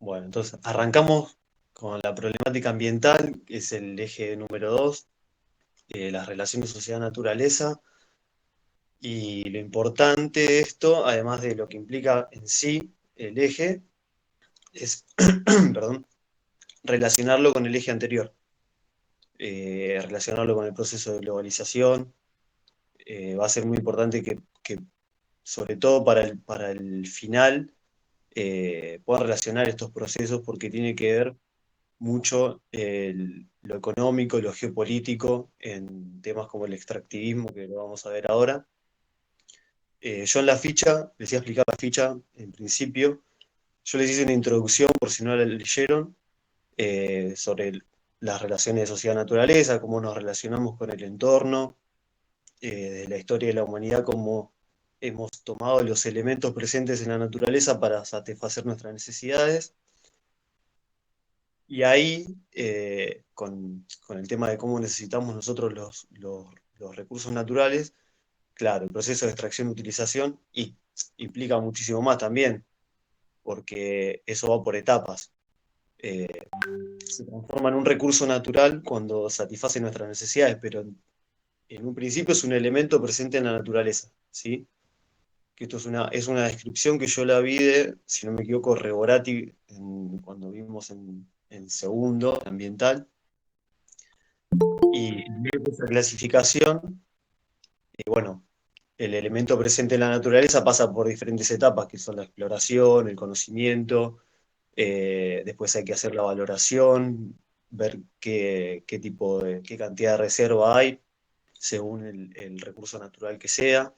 Bueno, entonces arrancamos con la problemática ambiental, que es el eje número 2, las relaciones sociedad-naturaleza. Y lo importante de esto, además de lo que implica en sí el eje, es perdón, relacionarlo con el eje anterior, relacionarlo con el proceso de globalización. Va a ser muy importante que, sobre todo para el final, puedan relacionar estos procesos porque tiene que ver mucho lo económico, lo geopolítico en temas como el extractivismo, que lo vamos a ver ahora. Yo en la ficha, les iba a explicar la ficha en principio, yo les hice una introducción, por si no la leyeron, sobre las relaciones de sociedad-naturaleza, cómo nos relacionamos con el entorno, de la historia de la humanidad, cómo hemos tomado los elementos presentes en la naturaleza para satisfacer nuestras necesidades. Y ahí, con el tema de cómo necesitamos nosotros los recursos naturales, claro, el proceso de extracción y utilización implica muchísimo más también, porque eso va por etapas. Eh, Se transforma en un recurso natural cuando satisface nuestras necesidades, pero en un principio es un elemento presente en la naturaleza, ¿sí? Que esto es una descripción que yo la vi de, si no me equivoco, Reborati, cuando vimos en segundo, ambiental. Y luego esa clasificación, bueno, el elemento presente en la naturaleza pasa por diferentes etapas, que son la exploración, el conocimiento, después hay que hacer la valoración, ver qué cantidad de reserva hay, según el recurso natural que sea.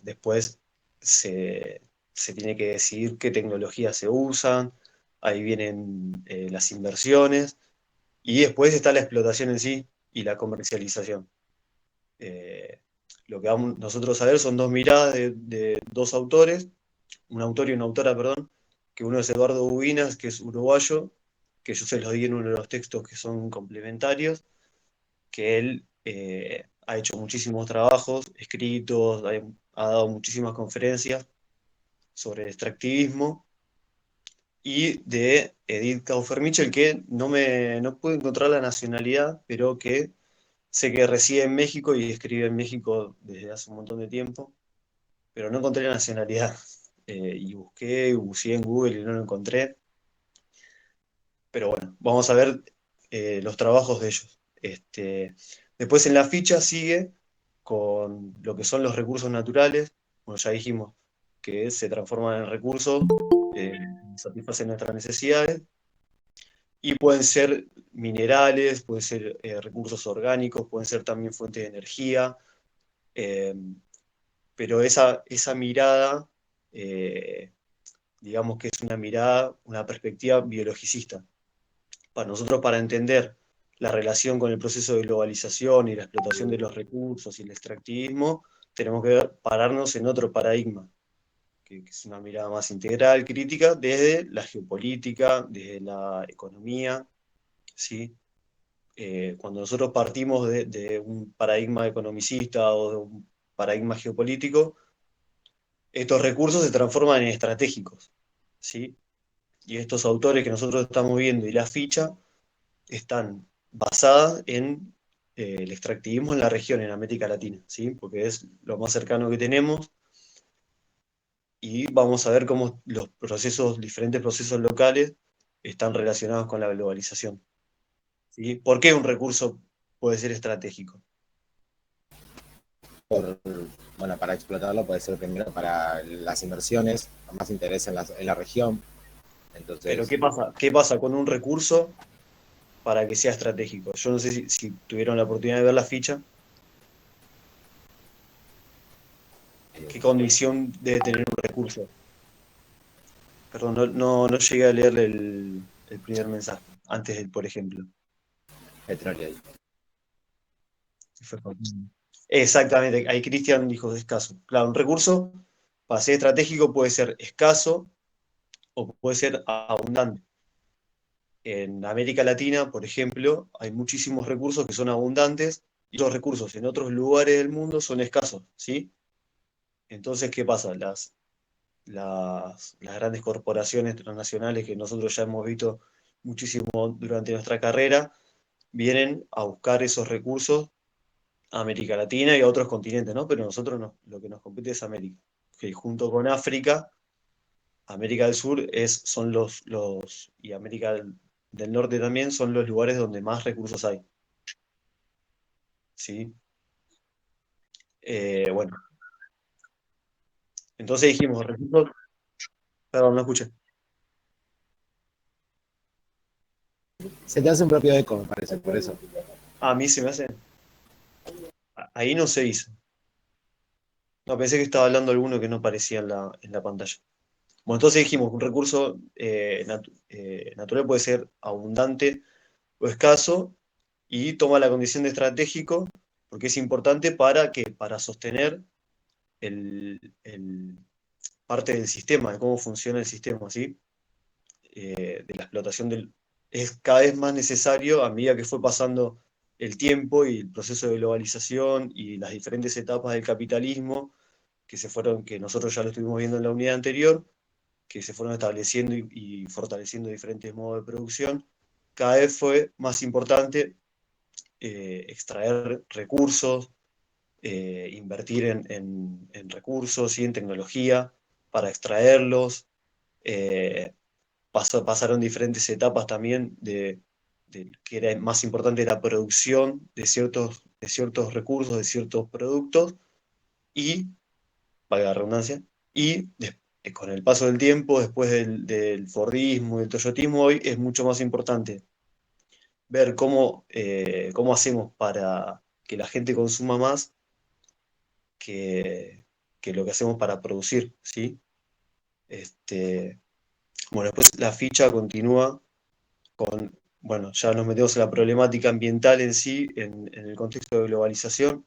Después se, se tiene que decidir qué tecnologías se usan, ahí vienen las inversiones, y después está la explotación en sí y la comercialización. Eh, lo que vamos nosotros a ver son dos miradas de dos autores, un autor y una autora, perdón, que uno es Eduardo Bubinas, que es uruguayo, que yo se los di en uno de los textos que son complementarios, que él ha hecho muchísimos trabajos escritos, ha dado muchísimas conferencias sobre el extractivismo, y de Edith Kaufer-Mitchell, que no pude encontrar la nacionalidad, pero que sé que reside en México y escribe en México desde hace un montón de tiempo, pero no encontré la nacionalidad. Y busqué en Google y no lo encontré. Pero bueno, vamos a ver los trabajos de ellos. Después en la ficha sigue con lo que son los recursos naturales. Bueno, ya dijimos que se transforman en recursos, eh, satisfacen nuestras necesidades, y pueden ser minerales, pueden ser recursos orgánicos, pueden ser también fuentes de energía. eh, pero esa mirada, eh, digamos que es una mirada, una perspectiva biologicista. Para nosotros, para entender la relación con el proceso de globalización y la explotación de los recursos y el extractivismo, tenemos que pararnos en otro paradigma, que es una mirada más integral, crítica, desde la geopolítica, desde la economía, ¿sí? Cuando nosotros partimos de un paradigma economicista o de un paradigma geopolítico, estos recursos se transforman en estratégicos, ¿sí? Y estos autores que nosotros estamos viendo y la ficha están basadas en el extractivismo en la región, en América Latina, ¿sí? Porque es lo más cercano que tenemos, y vamos a ver cómo los diferentes procesos locales están relacionados con la globalización, ¿sí? ¿Por qué un recurso puede ser estratégico? Por, bueno, para explotarlo puede ser primero para las inversiones, más interés en la región. Pero Entonces, ¿qué pasa con un recurso para que sea estratégico? Yo no sé si tuvieron la oportunidad de ver la ficha, eh, qué condición debe tener un recurso. Perdón, no llegué a leer el primer mensaje, antes del por ejemplo. petróleo. Fue Exactamente, ahí Cristian dijo escaso. Claro, un recurso para ser estratégico puede ser escaso o puede ser abundante. En América Latina, por ejemplo, hay muchísimos recursos que son abundantes y los recursos en otros lugares del mundo son escasos, ¿sí? Entonces, ¿qué pasa? las grandes corporaciones transnacionales que nosotros ya hemos visto muchísimo durante nuestra carrera, vienen a buscar esos recursos a América Latina y a otros continentes, ¿no? Pero nosotros lo que nos compete es América, que junto con África, América del Sur son y América del Norte también son los lugares donde más recursos hay, ¿sí? Bueno, entonces dijimos, recursos, perdón, no escuché. Se te hace un propio eco, me parece, por eso. A mí se me hace, ahí no se hizo. No, pensé que estaba hablando alguno que no aparecía en la pantalla. Bueno, entonces dijimos, un recurso natural puede ser abundante o escaso y toma la condición de estratégico porque es importante para sostener el parte del sistema, de cómo funciona el sistema, ¿sí? De la explotación es cada vez más necesario a medida que fue pasando el tiempo y el proceso de globalización y las diferentes etapas del capitalismo que nosotros ya lo estuvimos viendo en la unidad anterior, que se fueron estableciendo y fortaleciendo diferentes modos de producción, cada vez fue más importante extraer recursos, invertir en recursos y en tecnología para extraerlos. Eh, pasaron diferentes etapas también de que era más importante la producción de ciertos recursos, de ciertos productos, y, valga la redundancia, y con el paso del tiempo, después del Fordismo y del Toyotismo, hoy es mucho más importante ver cómo hacemos para que la gente consuma más que, que lo que hacemos para producir, ¿sí? Este, bueno, después la ficha continúa con, bueno, ya nos metemos en la problemática ambiental en sí, en el contexto de globalización.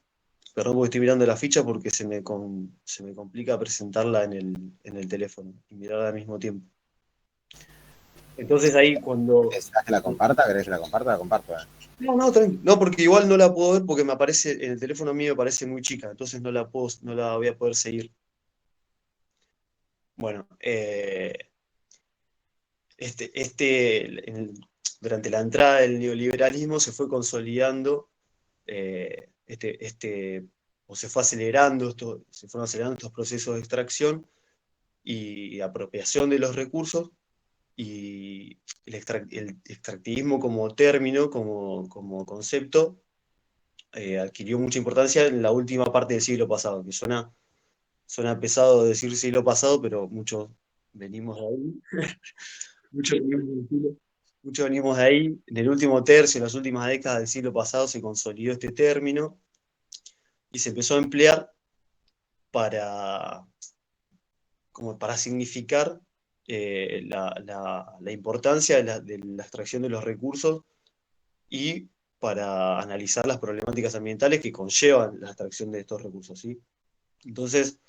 Perdón porque estoy mirando la ficha porque se me complica presentarla en el teléfono y mirarla al mismo tiempo. Entonces ahí cuando... ¿Deseas que la comparta? ¿Querés que la comparta? La comparto. No, no, no, porque igual no la puedo ver porque me aparece, en el teléfono mío parece muy chica, entonces no la voy a poder seguir. Bueno, durante la entrada del neoliberalismo se fue consolidando, o se fue acelerando, se fueron acelerando estos procesos de extracción y apropiación de los recursos, y el extractivismo como término, como concepto, adquirió mucha importancia en la última parte del siglo pasado, que suena pesado decir siglo pasado, pero muchos venimos de ahí. Muchos venimos del muchos venimos de ahí. En el último tercio, en las últimas décadas del siglo pasado, se consolidó este término y se empezó a emplear para, como para significar la importancia de la extracción de los recursos y para analizar las problemáticas ambientales que conllevan la extracción de estos recursos, ¿sí? Entonces,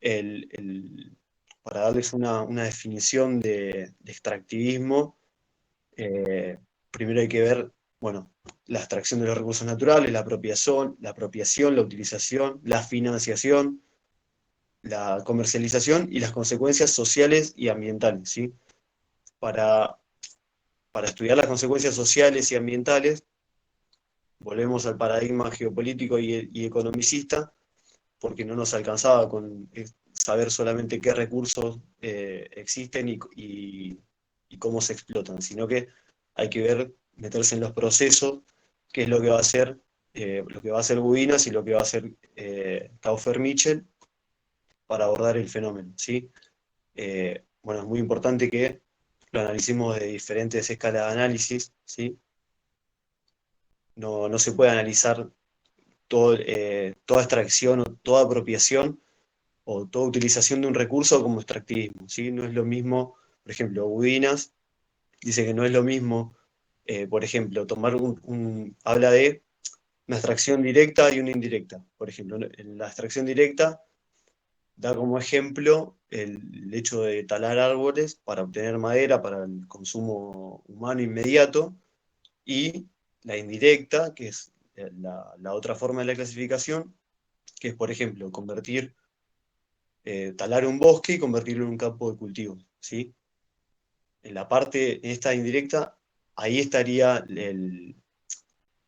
el, el- para darles una definición de extractivismo, primero hay que ver, bueno, la extracción de los recursos naturales, la utilización, la financiación, la comercialización y las consecuencias sociales y ambientales, ¿sí? Para, para estudiar las consecuencias sociales y ambientales, volvemos al paradigma geopolítico y economicista, porque no nos alcanzaba con saber solamente qué recursos existen y cómo se explotan, sino que hay que meterse en los procesos, qué es lo que va a hacer, lo que va a hacer Gudinas y lo que va a hacer Kaufer-Mitchell para abordar el fenómeno, ¿sí? Bueno, es muy importante que lo analicemos de diferentes escalas de análisis, ¿sí? No se puede analizar toda extracción o toda apropiación o toda utilización de un recurso como extractivismo, ¿sí? No es lo mismo, por ejemplo, Budinas dice que no es lo mismo, por ejemplo, habla de una extracción directa y una indirecta. Por ejemplo, en la extracción directa da como ejemplo el hecho de talar árboles para obtener madera para el consumo humano inmediato, y la indirecta, que es la otra forma de la clasificación, que es, por ejemplo, convertir talar un bosque y convertirlo en un campo de cultivo, ¿sí? En la parte esta indirecta, ahí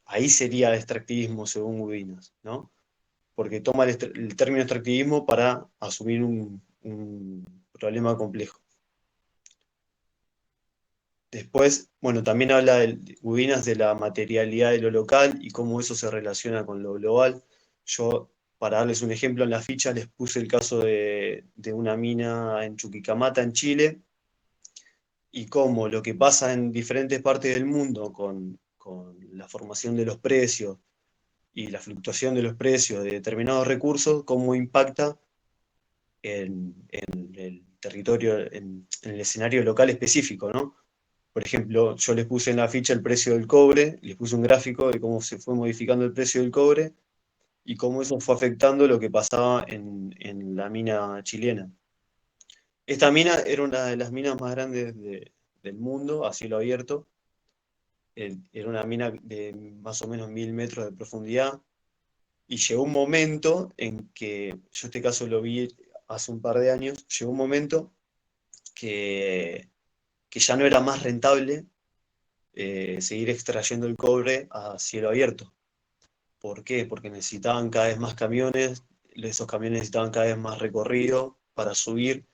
ahí sería el extractivismo según Gudinas, ¿no? Porque toma el término extractivismo para asumir un problema complejo. Después, bueno, también habla Gudinas de la materialidad de lo local y cómo eso se relaciona con lo global. Yo, para darles un ejemplo, en la ficha les puse el caso de una mina en Chuquicamata, en Chile, y cómo lo que pasa en diferentes partes del mundo con la formación de los precios y la fluctuación de los precios de determinados recursos, cómo impacta en el territorio, en el escenario local específico, ¿no? Por ejemplo, yo les puse en la ficha el precio del cobre, les puse un gráfico de cómo se fue modificando el precio del cobre y cómo eso fue afectando lo que pasaba en la mina chilena. Esta mina era una de las minas más grandes del mundo, a cielo abierto. Era una mina de más o menos 1000 metros de profundidad. Y llegó un momento en que, yo este caso lo vi hace un par de años, llegó un momento que ya no era más rentable seguir extrayendo el cobre a cielo abierto. ¿Por qué? Porque necesitaban cada vez más camiones, esos camiones necesitaban cada vez más recorrido para subir,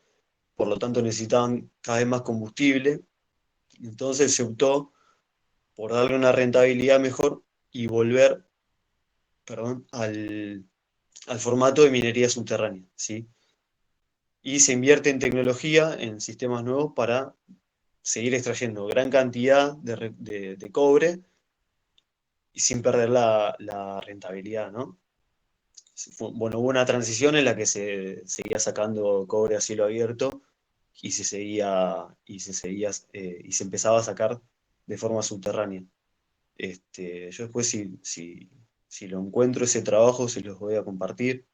por lo tanto necesitaban cada vez más combustible. Entonces se optó por darle una rentabilidad mejor y volver, perdón, al formato de minería subterránea, ¿sí? Y se invierte en tecnología, en sistemas nuevos para seguir extrayendo gran cantidad de cobre y sin perder la rentabilidad, ¿no? Bueno, hubo una transición en la que se seguía sacando cobre a cielo abierto y se empezaba a sacar de forma subterránea. Yo después, si lo encuentro ese trabajo, se los voy a compartir.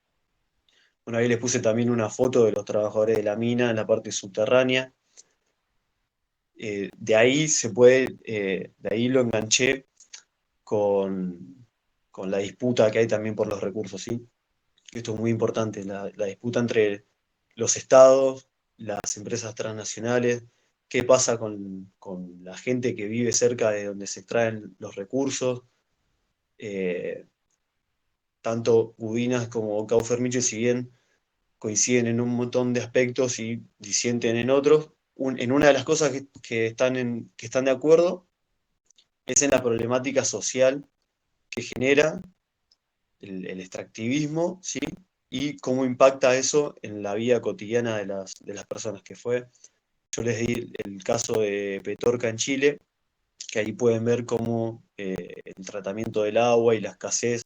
Bueno, ahí les puse también una foto de los trabajadores de la mina en la parte subterránea. De ahí lo enganché con la disputa que hay también por los recursos, ¿sí? Esto es muy importante, la disputa entre los estados, las empresas transnacionales, qué pasa con la gente que vive cerca de donde se extraen los recursos. Eh, Tanto Udinas como Caufermiche, si bien coinciden en un montón de aspectos y disienten en otros, en una de las cosas que están de acuerdo es en la problemática social que genera el extractivismo, ¿sí? Y cómo impacta eso en la vida cotidiana de las personas, yo les di el caso de Petorca en Chile, que ahí pueden ver cómo el tratamiento del agua y la escasez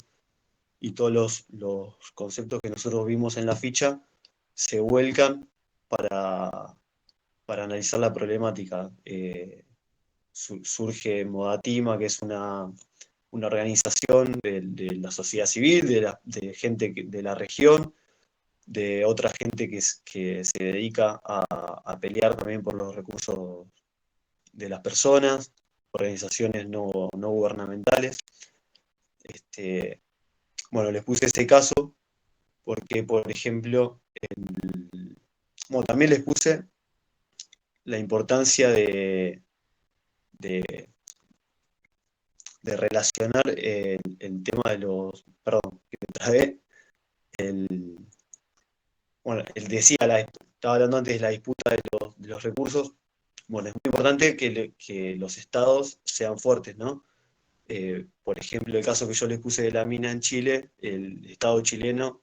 y todos los conceptos que nosotros vimos en la ficha se vuelcan para, para analizar la problemática. Surge Modatima, que es una organización de la sociedad civil, de gente de la región, de otra gente que se dedica a pelear también por los recursos de las personas, organizaciones no gubernamentales. Este, bueno, les puse ese caso porque, por ejemplo, bueno, también les puse la importancia de, de relacionar el tema de perdón, que me trabé, el, bueno, estaba hablando antes de la disputa de los recursos. Bueno, es muy importante que los estados sean fuertes, ¿no? Por ejemplo, el caso que yo les puse de la mina en Chile, el estado chileno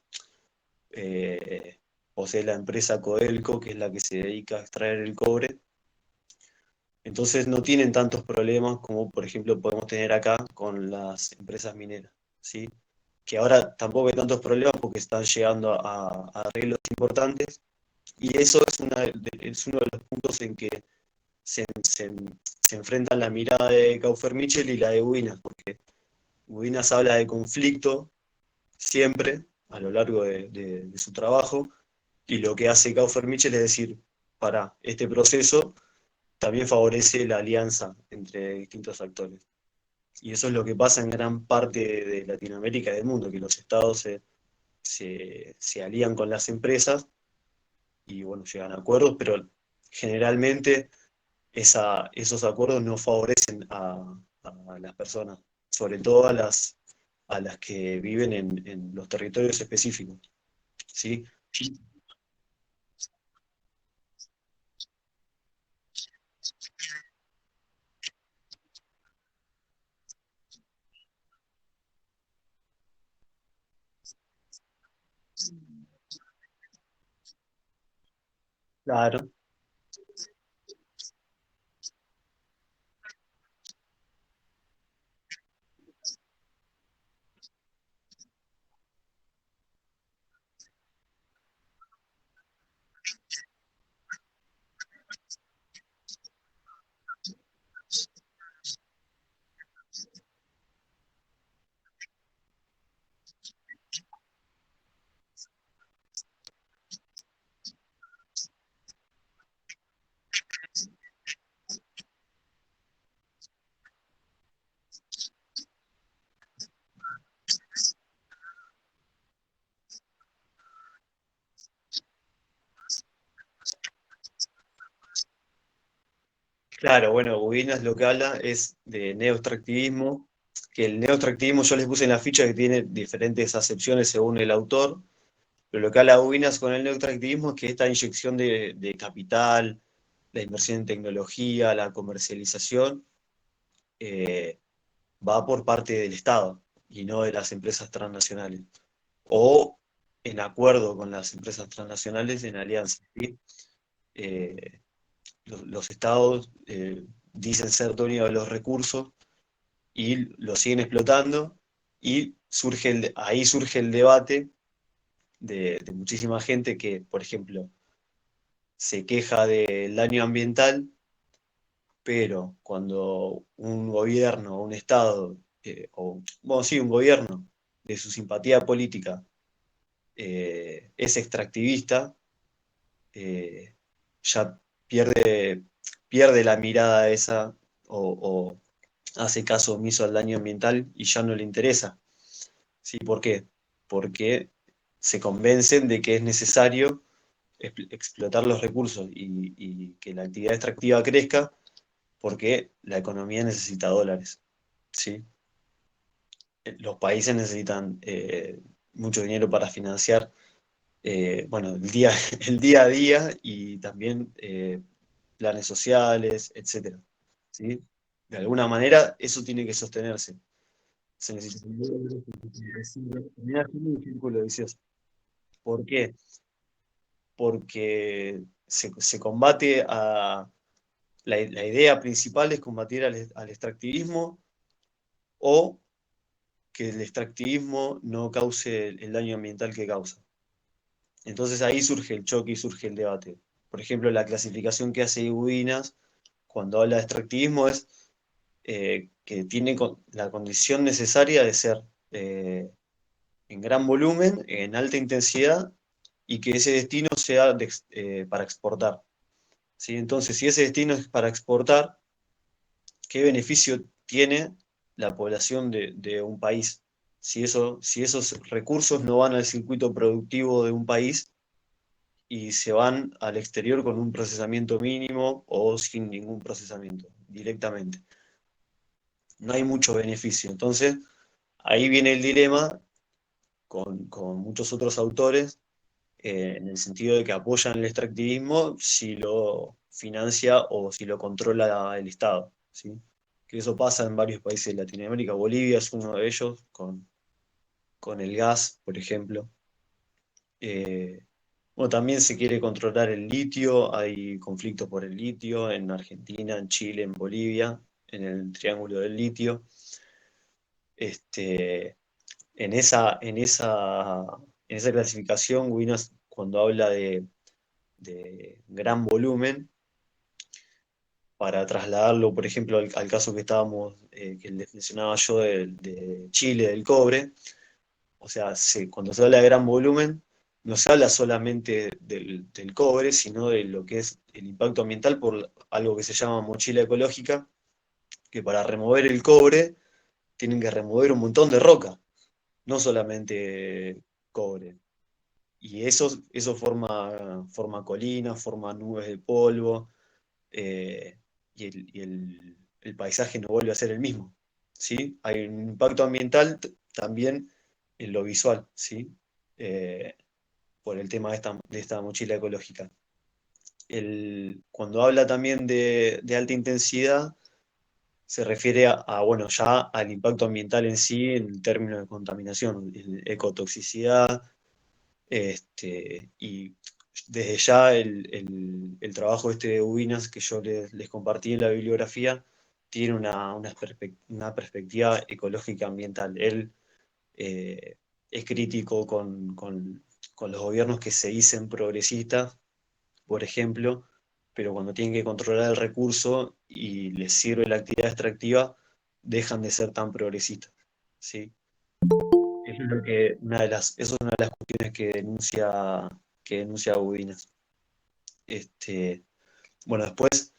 eh, posee la empresa Codelco, que es la que se dedica a extraer el cobre. Entonces no tienen tantos problemas como, por ejemplo, podemos tener acá con las empresas mineras, ¿sí? Que ahora tampoco hay tantos problemas porque están llegando a arreglos importantes. Y eso es uno de los puntos en que se enfrentan la mirada de Kaufer-Mitchell y la de Winas, porque Winas habla de conflicto siempre a lo largo de su trabajo, y lo que hace Kaufer-Mitchell es decir, para este proceso también favorece la alianza entre distintos actores. Y eso es lo que pasa en gran parte de Latinoamérica y del mundo, que los estados se alían con las empresas y bueno, llegan a acuerdos, pero generalmente esos acuerdos no favorecen a las personas, sobre todo a las que viven en los territorios específicos, ¿sí? Claro, claro, bueno, Gubinas lo que habla es de neoextractivismo, que el neoextractivismo yo les puse en la ficha que tiene diferentes acepciones según el autor, pero lo que habla Gubinas con el neoextractivismo es que esta inyección de capital, la inversión en tecnología, la comercialización, eh, va por parte del Estado y no de las empresas transnacionales, o en acuerdo con las empresas transnacionales en alianza, ¿sí? Eh, los estados dicen ser dueños de los recursos y los siguen explotando y ahí surge el debate de muchísima gente que, por ejemplo, se queja del daño ambiental, pero cuando un gobierno o un estado, o bueno, sí, un gobierno de su simpatía política es extractivista, eh, ya pierde, pierde la mirada esa o hace caso omiso al daño ambiental y ya no le interesa. ¿Sí? ¿Por qué? Porque se convencen de que es necesario explotar los recursos y que la actividad extractiva crezca porque la economía necesita dólares. ¿Sí? Los países necesitan mucho dinero para financiar bueno, el día a día y también planes sociales, etcétera. ¿Sí? De alguna manera eso tiene que sostenerse. Se necesita un logro, termina siendo un círculo vicioso. ¿Por qué? Porque se combate a... La idea principal es combatir al extractivismo o que el extractivismo no cause el daño ambiental que causa. Entonces ahí surge el choque y surge el debate. Por ejemplo, la clasificación que hace Gudinas cuando habla de extractivismo es que tiene la condición necesaria de ser en gran volumen, en alta intensidad y que ese destino sea para exportar. ¿Sí? Entonces, si ese destino es para exportar, ¿qué beneficio tiene la población de un país? Si esos recursos no van al circuito productivo de un país y se van al exterior con un procesamiento mínimo o sin ningún procesamiento, directamente. No hay mucho beneficio. Entonces, ahí viene el dilema con muchos otros autores, en el sentido de que apoyan el extractivismo si lo financia o si lo controla el Estado, ¿sí? Que eso pasa en varios países de Latinoamérica. Bolivia es uno de ellos, con el gas, por ejemplo. Eh, bueno, también se quiere controlar el litio, hay conflictos por el litio en Argentina, en Chile, en Bolivia, en el Triángulo del Litio. Este, en esa clasificación, Winas, cuando habla de gran volumen, para trasladarlo, por ejemplo, al caso que que les mencionaba yo de Chile, del cobre, o sea, cuando se habla de gran volumen, no se habla solamente del cobre, sino de lo que es el impacto ambiental por algo que se llama mochila ecológica, que para remover el cobre tienen que remover un montón de roca, no solamente cobre. y eso forma colinas, forma nubes de polvo, y el paisaje no vuelve a ser el mismo, ¿sí? Hay un impacto ambiental también en lo visual, ¿sí? Eh, por el tema de esta mochila ecológica. Cuando habla también de alta intensidad, se refiere bueno, ya al impacto ambiental en sí en términos de contaminación, ecotoxicidad, y desde ya el trabajo de Ubinas que yo les compartí en la bibliografía tiene una perspectiva ecológica ambiental. Él es crítico con los gobiernos que se dicen progresistas, por ejemplo, pero cuando tienen que controlar el recurso y les sirve la actividad extractiva, dejan de ser tan progresistas, ¿sí? Eso es eso es una de las cuestiones que denuncia Ubinas. Este, bueno, después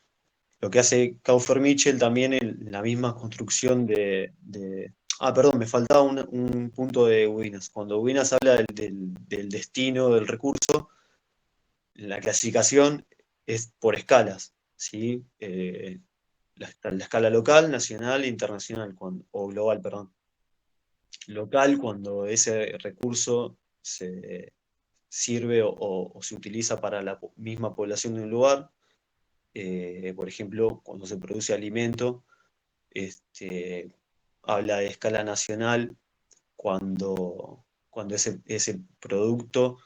lo que hace Kaufer Mitchell también en la misma construcción perdón, me faltaba un punto de Ubinas. Cuando Ubinas habla del destino del recurso, la clasificación es por escalas, ¿sí? La escala local, nacional e internacional, o global, perdón. Local, cuando ese recurso se sirve o se utiliza para la misma población de un lugar. Por ejemplo, cuando se produce alimento, este, habla de escala nacional cuando ese producto,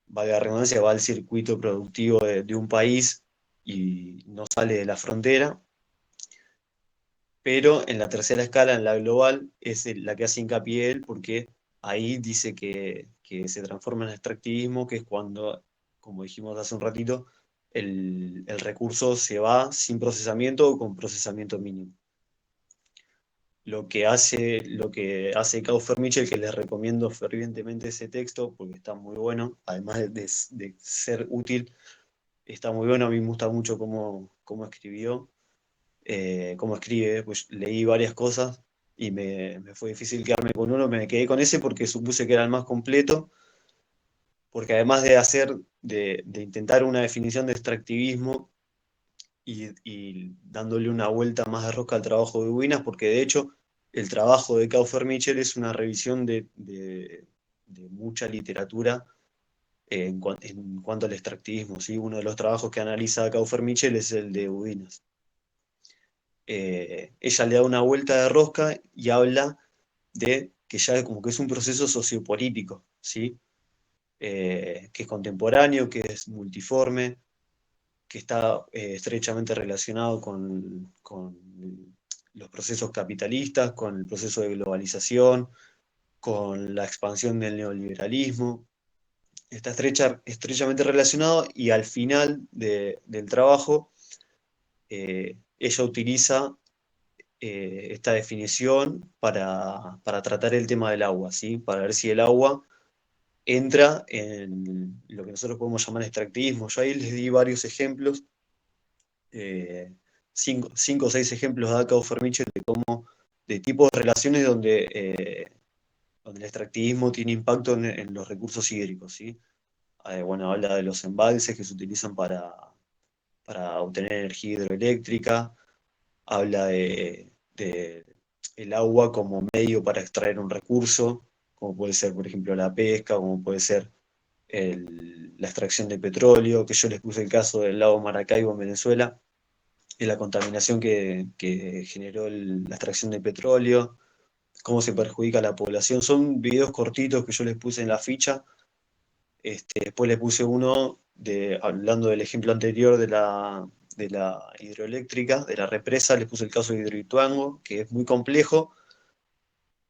valga la redundancia, va al circuito productivo de un país y no sale de la frontera. Pero en la tercera escala, en la global, es la que hace hincapié él, porque ahí dice que se transforma en extractivismo, que es cuando, como dijimos hace un ratito, el recurso se va sin procesamiento o con procesamiento mínimo. Lo que hace Kaufer Mitchell, que les recomiendo fervientemente ese texto, porque está muy bueno, además de ser útil, está muy bueno. A mí me gusta mucho cómo escribe, pues leí varias cosas y me fue difícil quedarme con uno, me quedé con ese porque supuse que era el más completo, porque además de intentar una definición de extractivismo y dándole una vuelta más de rosca al trabajo de Ubinas, porque de hecho el trabajo de Kaufer Mitchell es una revisión de mucha literatura en cuanto al extractivismo, ¿sí? Uno de los trabajos que analiza Kaufer Mitchell es el de Ubinas. Ella le da una vuelta de rosca y habla de que ya como que es un proceso sociopolítico, ¿sí? Que es contemporáneo, que es multiforme, que está estrechamente relacionado con los procesos capitalistas, con el proceso de globalización, con la expansión del neoliberalismo. Está estrechamente relacionado, y al final del trabajo ella utiliza esta definición para tratar el tema del agua, ¿sí? Para ver si el agua entra en lo que nosotros podemos llamar extractivismo. Yo ahí les di varios ejemplos, cinco o seis ejemplos de Kaufer Mitchell de tipos de relaciones donde el extractivismo tiene impacto en los recursos hídricos, ¿sí? Bueno, habla de los embalses que se utilizan para obtener energía hidroeléctrica, habla de el agua como medio para extraer un recurso, como puede ser, por ejemplo, la pesca, como puede ser la extracción de petróleo, que yo les puse el caso del lago Maracaibo en Venezuela, y la contaminación que generó la extracción de petróleo, cómo se perjudica a la población. Son videos cortitos que yo les puse en la ficha. Después les puse uno hablando del ejemplo anterior de la hidroeléctrica, de la represa. Les puse el caso de Hidroituango, que es muy complejo,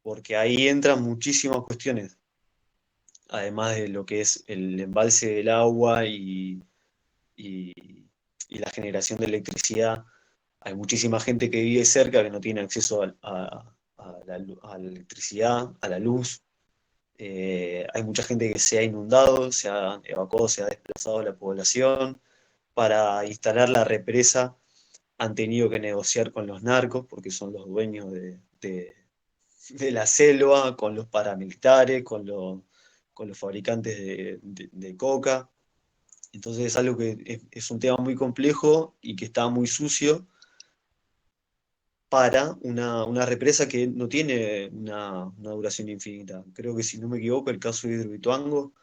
porque ahí entran muchísimas cuestiones, además de lo que es el embalse del agua y- y la generación de electricidad. Hay muchísima gente que vive cerca que no tiene acceso a la electricidad, a la luz. Hay mucha gente que se ha inundado, se ha evacuado, se ha desplazado de la población. Para instalar la represa han tenido que negociar con los narcos, porque son los dueños de la selva, con los paramilitares, con los fabricantes de coca. Entonces es algo que es un tema muy complejo y que está muy sucio para una represa que no tiene una duración infinita. Creo que si no me equivoco, el caso de Hidroituango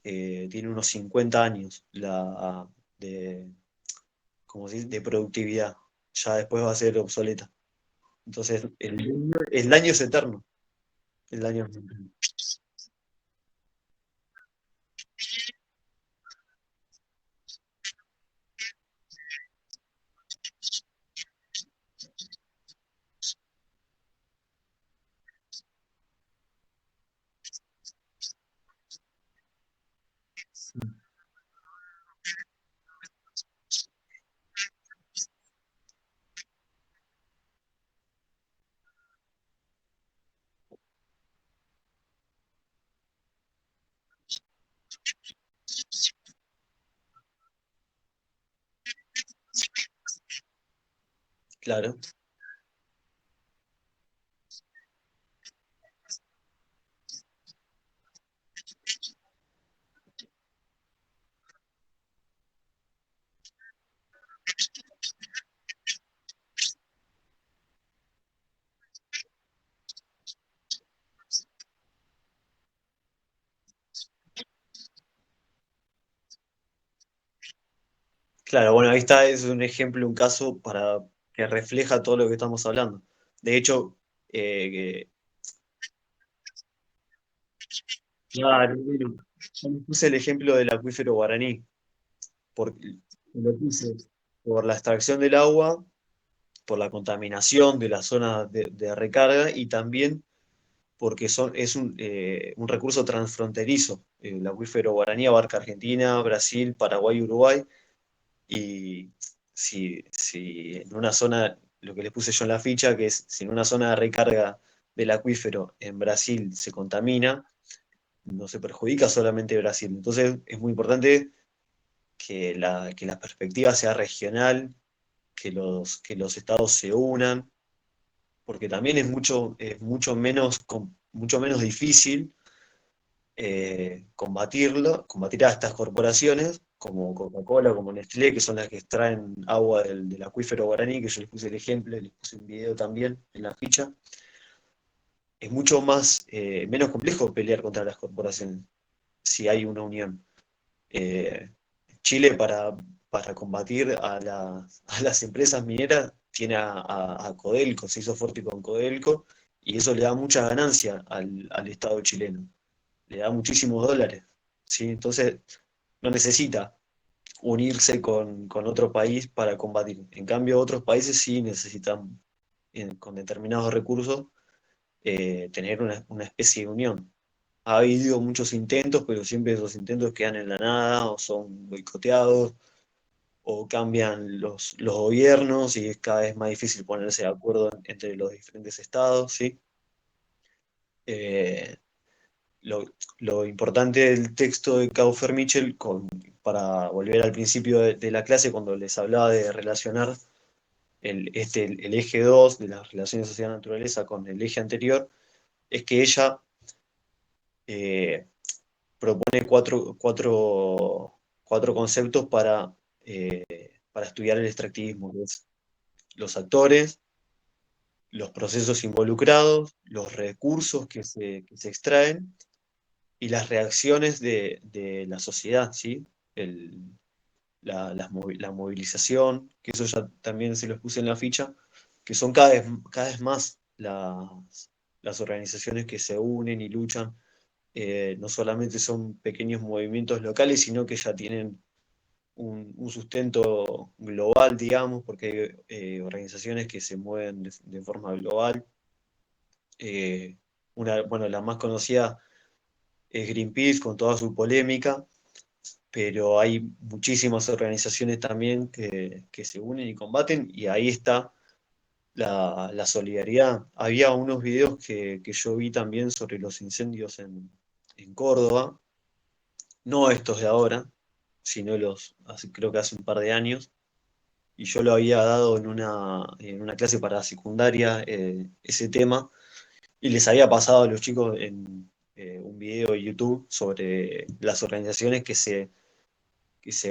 tiene unos 50 años de, como se dice, de productividad. Ya después va a ser obsoleta. Entonces, el daño es eterno. El daño es eterno. Claro, claro, bueno, ahí está, es un ejemplo, un caso para que refleja todo lo que estamos hablando. De hecho, eh, claro, bueno, yo les puse el ejemplo del acuífero guaraní, porque lo puse por la extracción del agua, por la contaminación de la zona de recarga y también porque es un recurso transfronterizo. El acuífero guaraní abarca Argentina, Brasil, Paraguay, Uruguay, y si en una zona, lo que les puse yo en la ficha, que es si en una zona de recarga del acuífero en Brasil se contamina, no se perjudica solamente Brasil. Entonces es muy importante que la perspectiva sea regional, que los estados se unan, porque también es mucho menos difícil combatir a estas corporaciones como Coca-Cola, como Nestlé, que son las que extraen agua del acuífero guaraní, que yo les puse el ejemplo, les puse un video también en la ficha. Es mucho menos complejo pelear contra las corporaciones si hay una unión. Eh, Chile para combatir a las empresas mineras tiene a Codelco, se hizo fuerte con Codelco, y eso le da mucha ganancia al Estado chileno, le da muchísimos dólares, ¿sí? Entonces no necesita unirse con otro país para combatir. En cambio, otros países sí necesitan, con determinados recursos, tener una especie de unión. Ha habido muchos intentos, pero siempre esos intentos quedan en la nada o son boicoteados o cambian los gobiernos y es cada vez más difícil ponerse de acuerdo entre los diferentes estados, ¿sí? Eh, lo, lo importante del texto de Kaufer Mitchell, para volver al principio de la clase, cuando les hablaba de relacionar el eje 2 de las relaciones sociedad-naturaleza con el eje anterior, es que ella eh, propone cuatro conceptos para estudiar el extractivismo, que es los actores, los procesos involucrados, los recursos que se extraen y las reacciones de la sociedad, ¿sí? El, la movilización, que eso ya también se los puse en la ficha, que son cada vez más las organizaciones que se unen y luchan. No solamente son pequeños movimientos locales, sino que ya tienen un sustento global, digamos, porque hay organizaciones que se mueven de forma global. Bueno, la más conocida es Greenpeace con toda su polémica, pero hay muchísimas organizaciones también que se unen y combaten, y ahí está la solidaridad. Había unos videos que yo vi también sobre los incendios en Córdoba, no estos de ahora, sino creo que hace un par de años, y yo lo había dado en una clase para secundaria, ese tema, y les había pasado a los chicos un video de YouTube sobre las organizaciones que se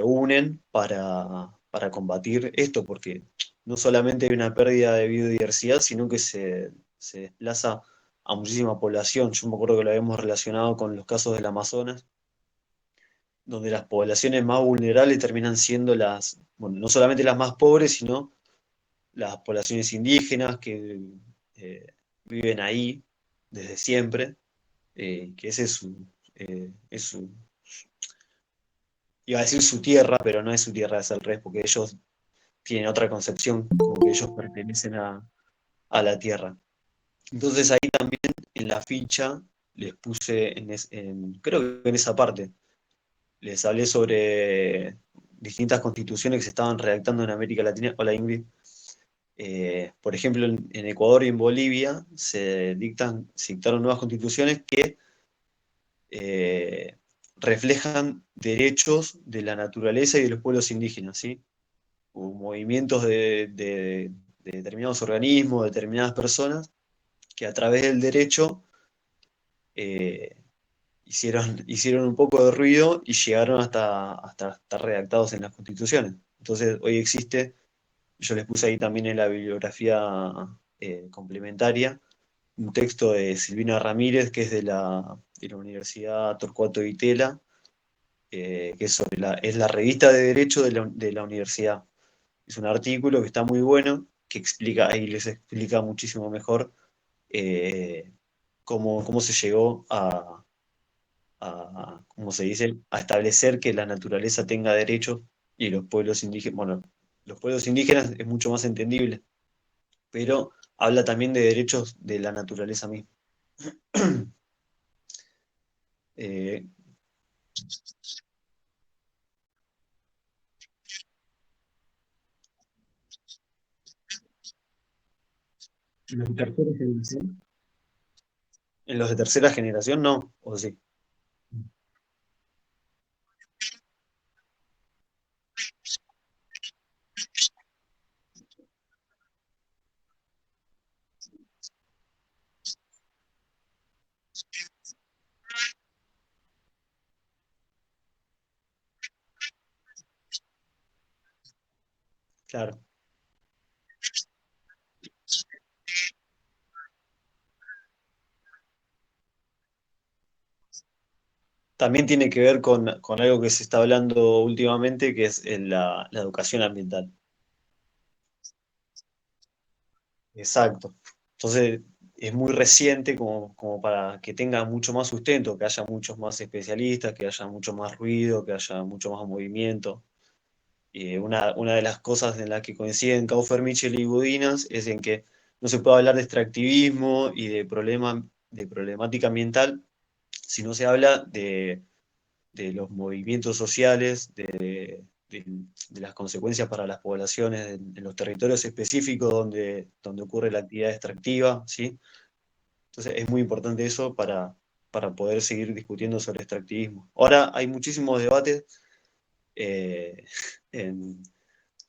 unen para combatir esto, porque no solamente hay una pérdida de biodiversidad, sino que se desplaza a muchísima población. Yo me acuerdo que lo habíamos relacionado con los casos del Amazonas, donde las poblaciones más vulnerables terminan siendo bueno, no solamente las más pobres, sino las poblaciones indígenas que viven ahí desde siempre, que ese es iba a decir su tierra, pero no es su tierra, es al revés, porque ellos tienen otra concepción, como que ellos pertenecen a la tierra. Entonces ahí también en la ficha les puse, creo que en esa parte, les hablé sobre distintas constituciones que se estaban redactando en América Latina. Hola Ingrid. Por ejemplo, en Ecuador y en Bolivia se dictaron nuevas constituciones que eh, reflejan derechos de la naturaleza y de los pueblos indígenas, ¿sí? Hubo movimientos de determinados organismos, de determinadas personas, que a través del derecho eh, hicieron un poco de ruido y llegaron hasta estar redactados en las constituciones. Entonces, hoy existe, yo les puse ahí también en la bibliografía complementaria, un texto de Silvina Ramírez, que es de la Universidad Torcuato Di Tella, que es la revista de Derecho de la universidad. Es un artículo que está muy bueno, que explica, ahí les explica muchísimo mejor eh, cómo se llegó ¿cómo se dice?, a establecer que la naturaleza tenga derechos y los pueblos indígenas, bueno, los pueblos indígenas es mucho más entendible, pero habla también de derechos de la naturaleza misma. Eh, ¿Los de tercera generación? En los de tercera generación no, o sí. Claro. También tiene que ver con algo que se está hablando últimamente, que es la educación ambiental. Exacto. Entonces, es muy reciente como para que tenga mucho más sustento, que haya muchos más especialistas, que haya mucho más ruido, que haya mucho más movimiento. Una de las cosas en las que coinciden Kaufer, Mitchell y Budinas es en que no se puede hablar de extractivismo y de problemática ambiental si no se habla de los movimientos sociales, de las consecuencias para las poblaciones en los territorios específicos donde ocurre la actividad extractiva, ¿sí? Entonces es muy importante eso para poder seguir discutiendo sobre extractivismo. Ahora hay muchísimos debates. eh, en-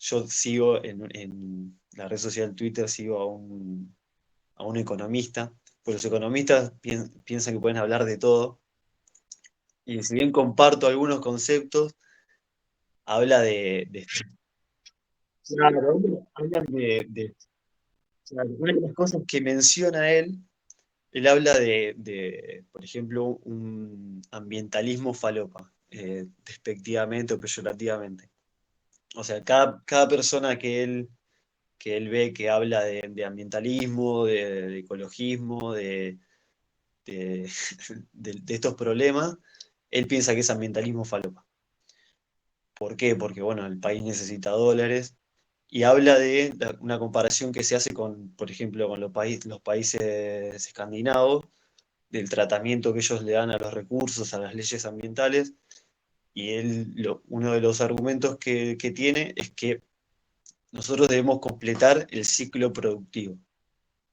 yo sigo en la red social Twitter, sigo a un economista, pues los economistas piensan que pueden hablar de todo, y si bien comparto algunos conceptos, habla claro, habla claro, una de las cosas que menciona él habla por ejemplo, un ambientalismo falopa, despectivamente o peyorativamente. O sea, cada persona que él ve que habla de ambientalismo, de ecologismo, de, de estos problemas, él piensa que es ambientalismo falopa. ¿Por qué? Porque, bueno, el país necesita dólares y habla de una comparación que se hace con, por ejemplo, con los países escandinavos, del tratamiento que ellos le dan a los recursos, a las leyes ambientales, y uno de los argumentos que tiene es que nosotros debemos completar el ciclo productivo,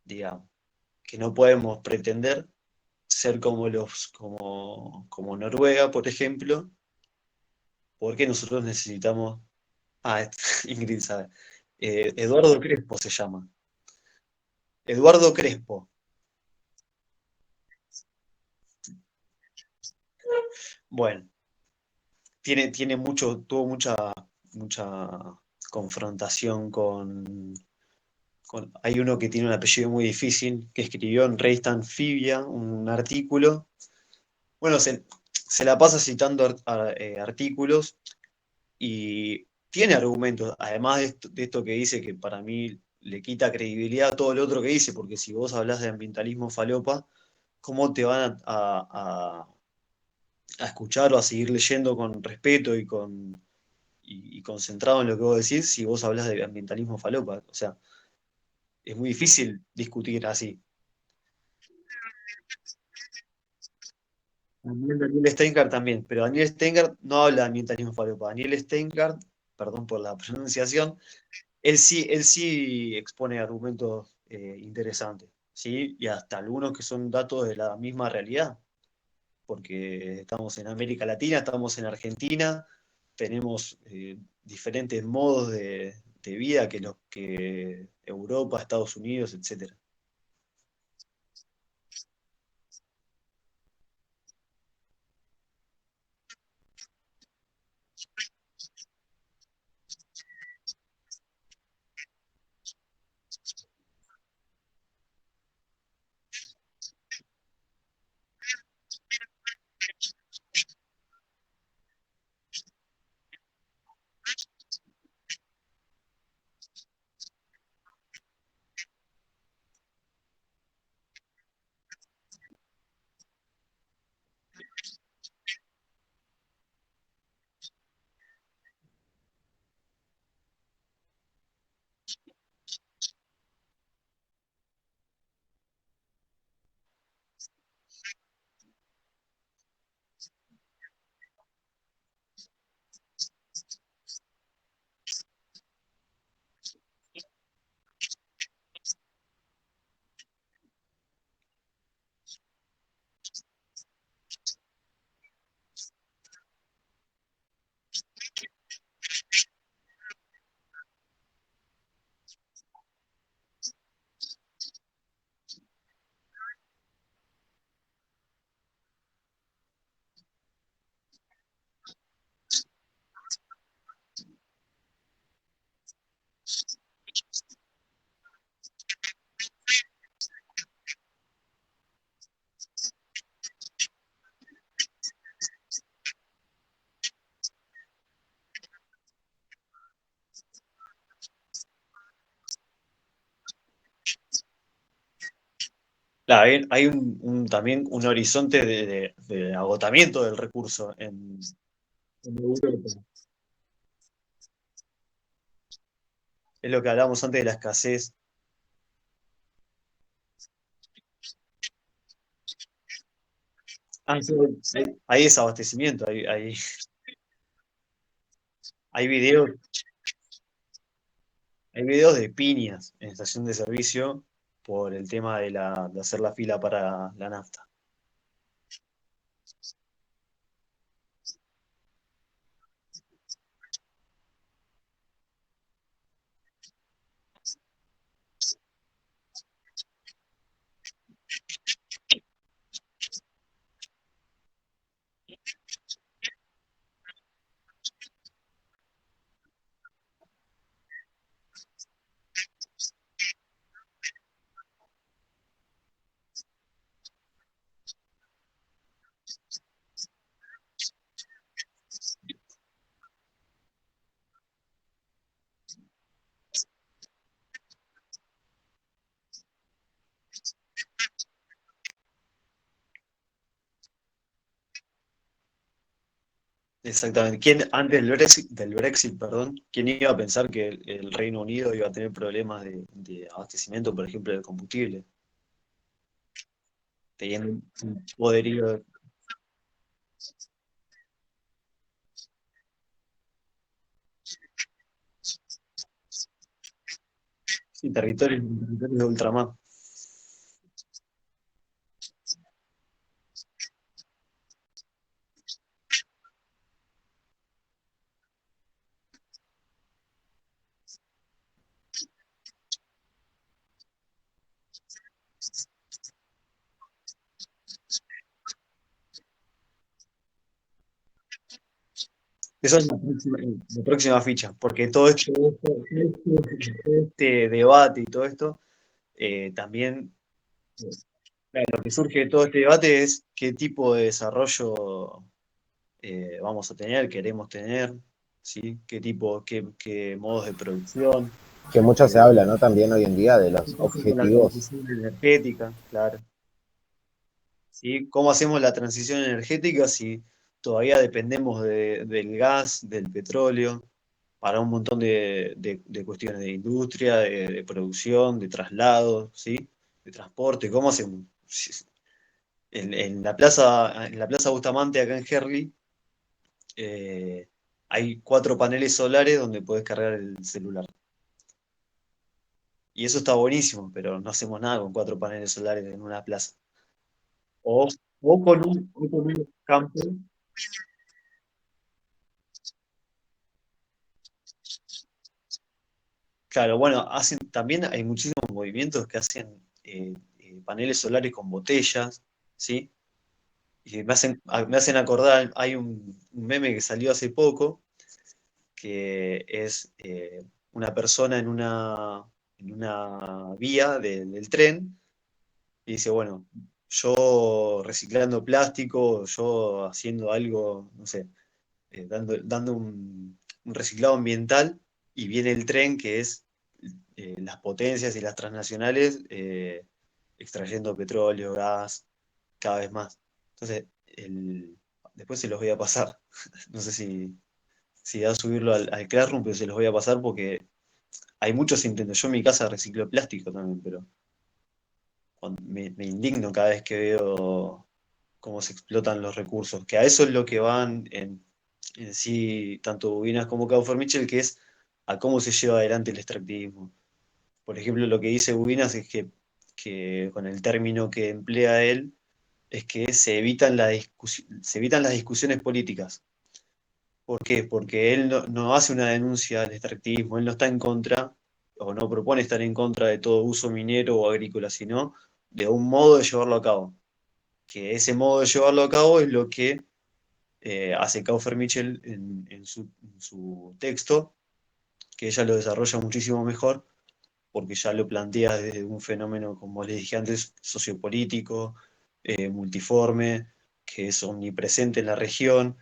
digamos, que no podemos pretender ser como Noruega, por ejemplo, porque nosotros necesitamos, Ingrid sabe, Eduardo Crespo se llama, Eduardo Crespo, Bueno, tiene mucho, tuvo mucha confrontación hay uno que tiene un apellido muy difícil, que escribió en Revista Anfibia un artículo. Bueno, se la pasa citando artículos y tiene argumentos, además de esto que dice que para mí le quita credibilidad a todo lo otro que dice, porque si vos hablas de ambientalismo falopa, ¿cómo te van a escuchar o a seguir leyendo con respeto y concentrado en lo que vos decís si vos hablas de ambientalismo falopa? O sea, es muy difícil discutir así. Daniel Steingart también, pero Daniel Steingart no habla de ambientalismo falopa. Daniel Steingart, perdón por la pronunciación, él sí expone argumentos interesantes, ¿sí? Y hasta algunos que son datos de la misma realidad, porque estamos en América Latina, estamos en Argentina, tenemos diferentes modos de vida que los que Europa, Estados Unidos, etcétera. Claro, hay también un horizonte de agotamiento del recurso en Europa. Es lo que hablábamos antes de la escasez. Sí, hay desabastecimiento, hay videos, hay videos de piñas en estación de servicio por el tema de hacer la fila para la nafta. Exactamente. Antes del Brexit, perdón, quién iba a pensar que el Reino Unido iba a tener problemas de abastecimiento, por ejemplo, de combustible, teniendo un poderío y territorios de ultramar? Eso es la próxima ficha, porque todo este debate y todo esto, también lo que surge de todo este debate es qué tipo de desarrollo vamos a tener, queremos tener, ¿sí? Qué modos de producción, Que mucho se eh, habla, ¿no? También hoy en día de los cómo hacemos la objetivos. transición energética, claro. ¿Sí? ¿Cómo hacemos la transición energética si todavía dependemos del gas, del petróleo, para un montón de cuestiones de industria, de producción, de traslado, ¿sí? De transporte? ¿Cómo hacemos? En la plaza Bustamante, acá en Herli, eh, hay 4 paneles solares donde podés cargar el celular. Y eso está buenísimo, pero no hacemos nada con 4 paneles solares en una plaza. O, o con un campo. Claro, bueno, también hay muchísimos movimientos que hacen paneles solares con botellas, ¿sí? Y me hacen acordar, hay un meme que salió hace poco, que es una persona en una vía del tren, y dice, bueno, yo reciclando plástico, yo haciendo algo, no sé, dando un reciclado ambiental, y viene el tren que es las potencias y las transnacionales extrayendo petróleo, gas, cada vez más. Entonces, después se los voy a pasar. No sé si da a subirlo al Classroom, pero se los voy a pasar porque hay muchos intentos. Yo en mi casa reciclo plástico también, pero me indigno cada vez que veo cómo se explotan los recursos, que a eso es lo que van en sí, tanto Bobinas como Caufer Mitchell, que es a cómo se lleva adelante el extractivismo. Por ejemplo, lo que dice Bubinas es que con el término que emplea él, es que se evitan las discusiones políticas. ¿Por qué? Porque él no hace una denuncia al extractivismo, él no está en contra, o no propone estar en contra de todo uso minero o agrícola, sino de un modo de llevarlo a cabo. Que ese modo de llevarlo a cabo es lo que hace Kaufer Mitchell en su texto, que ella lo desarrolla muchísimo mejor, porque ya lo plantea desde un fenómeno, como les dije antes, sociopolítico, multiforme, que es omnipresente en la región.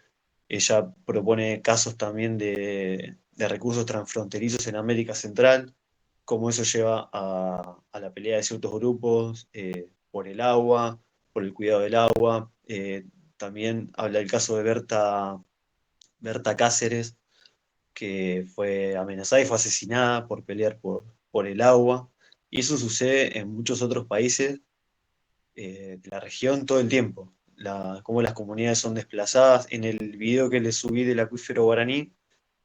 Ella propone casos también de recursos transfronterizos en América Central, cómo eso lleva a la pelea de ciertos grupos por el agua, por el cuidado del agua. También habla del caso de Berta Cáceres, que fue amenazada y fue asesinada por pelear por el agua. Y eso sucede en muchos otros países de la región todo el tiempo. Cómo las comunidades son desplazadas. En el video que les subí del acuífero guaraní,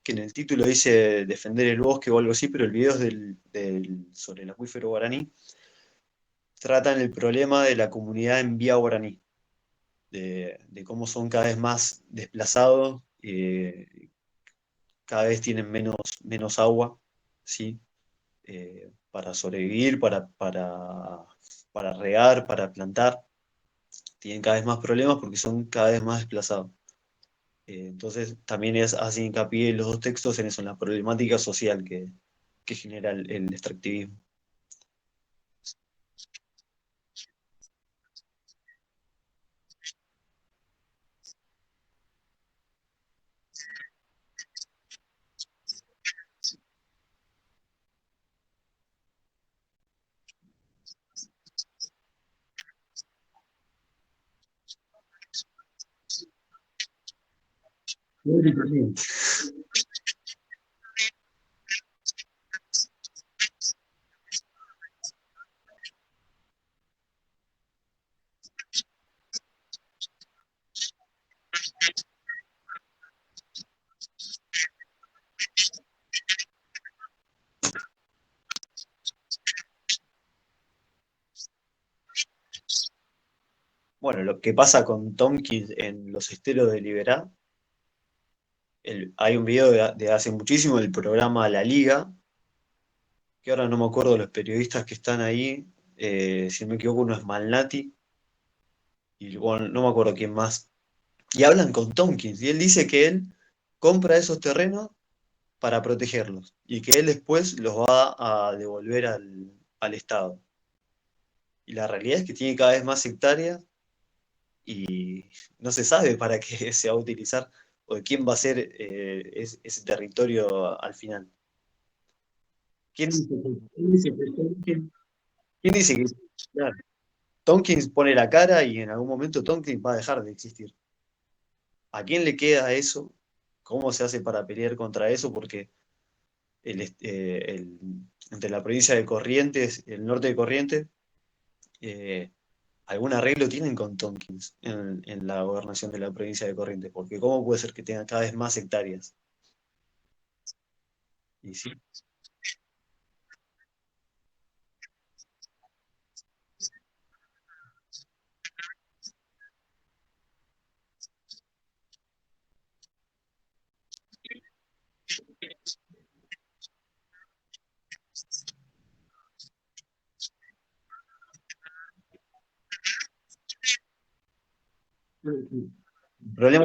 que en el título dice defender el bosque o algo así, pero el video es sobre el acuífero guaraní, tratan el problema de la comunidad en vía guaraní, de cómo son cada vez más desplazados, cada vez tienen menos agua, ¿sí? Para sobrevivir, para regar, para plantar. Tienen cada vez más problemas porque son cada vez más desplazados. Entonces, también hace hincapié en los dos textos en eso, en la problemática social que genera el extractivismo. Teóricamente. Bueno, lo que pasa con Tompkins en los esteros de Liberá, hay un video de hace muchísimo del programa La Liga, que ahora no me acuerdo de los periodistas que están ahí, si no me equivoco uno es Malnati, y bueno, no me acuerdo quién más, y hablan con Tompkins, y él dice que él compra esos terrenos para protegerlos y que él después los va a devolver al Estado. Y la realidad es que tiene cada vez más hectáreas y no se sabe para qué se va a utilizar o de quién va a ser ese territorio al final. ¿Quién dice que claro, Tompkins pone la cara y en algún momento Tompkins va a dejar de existir? ¿A quién le queda eso? ¿Cómo se hace para pelear contra eso? Porque entre la provincia de Corrientes, el norte de Corrientes, eh, algún arreglo tienen con Tompkins en la gobernación de la provincia de Corrientes, porque ¿cómo puede ser que tenga cada vez más hectáreas? Y sí, el problema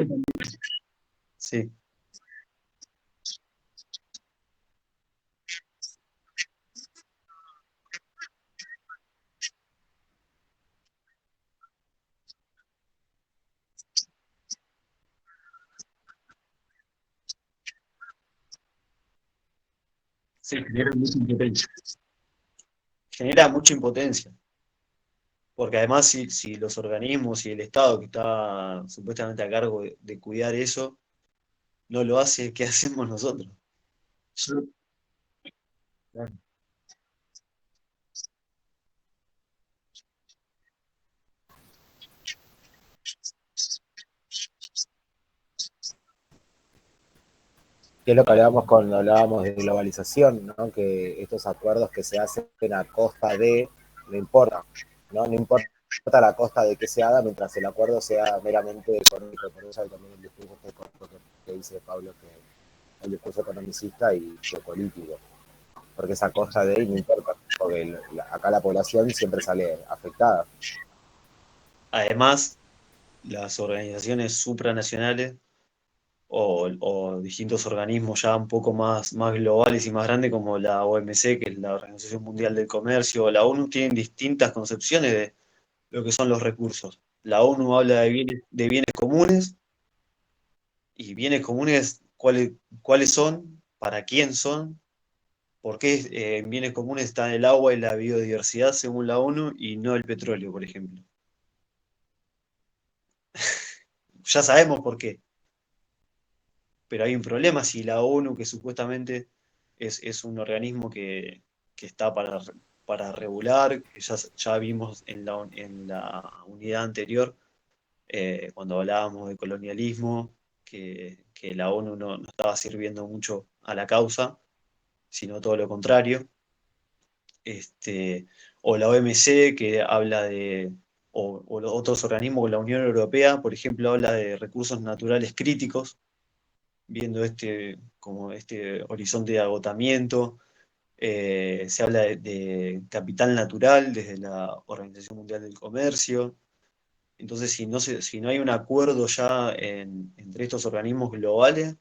sí, sí, genera mucha impotencia, porque además si los organismos y el Estado que está supuestamente a cargo de cuidar eso, no lo hace, ¿qué hacemos nosotros? Yo- Que es lo que hablábamos cuando hablábamos de globalización, ¿no? Que estos acuerdos que se hacen a costa de, no importa, ¿no? No importa la costa de que se haga mientras el acuerdo sea meramente económico. Por eso hay también el discurso que dice Pablo, que el discurso economicista y geopolítico, porque esa costa de ahí no importa, porque acá la población siempre sale afectada. Además, las organizaciones supranacionales o distintos organismos ya un poco más globales y más grandes como la OMC, que es la Organización Mundial del Comercio, o la ONU, tienen distintas concepciones de lo que son los recursos. La ONU habla de bienes comunes y bienes comunes, ¿cuáles son? ¿Para quién son? ¿Por qué en bienes comunes están el agua y la biodiversidad según la ONU y no el petróleo, por ejemplo? Ya sabemos por qué, pero hay un problema si la ONU, que supuestamente es un organismo que está para regular, que ya vimos en la unidad anterior, cuando hablábamos de colonialismo, que la ONU no estaba sirviendo mucho a la causa, sino todo lo contrario. O la OMC, que habla o los otros organismos, la Unión Europea, por ejemplo, habla de recursos naturales críticos, viendo como este horizonte de agotamiento. Se habla de capital natural desde la Organización Mundial del Comercio. Entonces, si no hay un acuerdo ya entre estos organismos globales,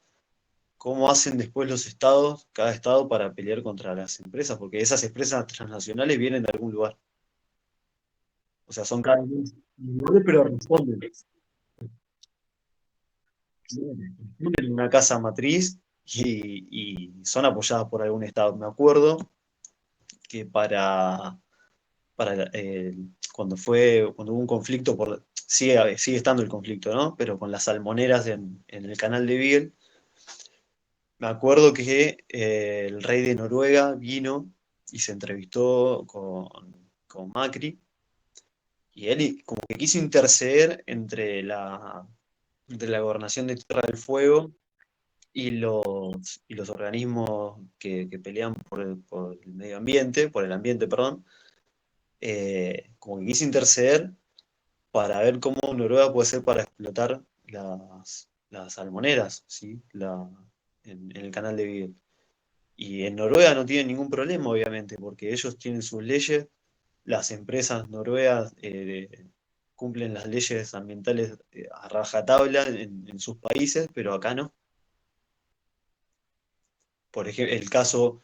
¿cómo hacen después los estados, cada estado, para pelear contra las empresas? Porque esas empresas transnacionales vienen de algún lugar. O sea, son cada vez más individuales, pero responden. Tienen una casa matriz y son apoyadas por algún estado. Me acuerdo que cuando hubo un conflicto, sigue estando el conflicto, ¿no? Pero con las salmoneras en el canal de Beagle, me acuerdo que el rey de Noruega vino y se entrevistó con Macri, y él como que quiso interceder entre la gobernación de Tierra del Fuego y los organismos que pelean por el medio ambiente, por el ambiente, perdón, como que quise interceder para ver cómo Noruega puede ser para explotar las salmoneras, ¿sí? En el canal de Beagle. Y en Noruega no tienen ningún problema, obviamente, porque ellos tienen sus leyes, las empresas noruegas cumplen las leyes ambientales a rajatabla en sus países, pero acá no. Por ejemplo, el caso,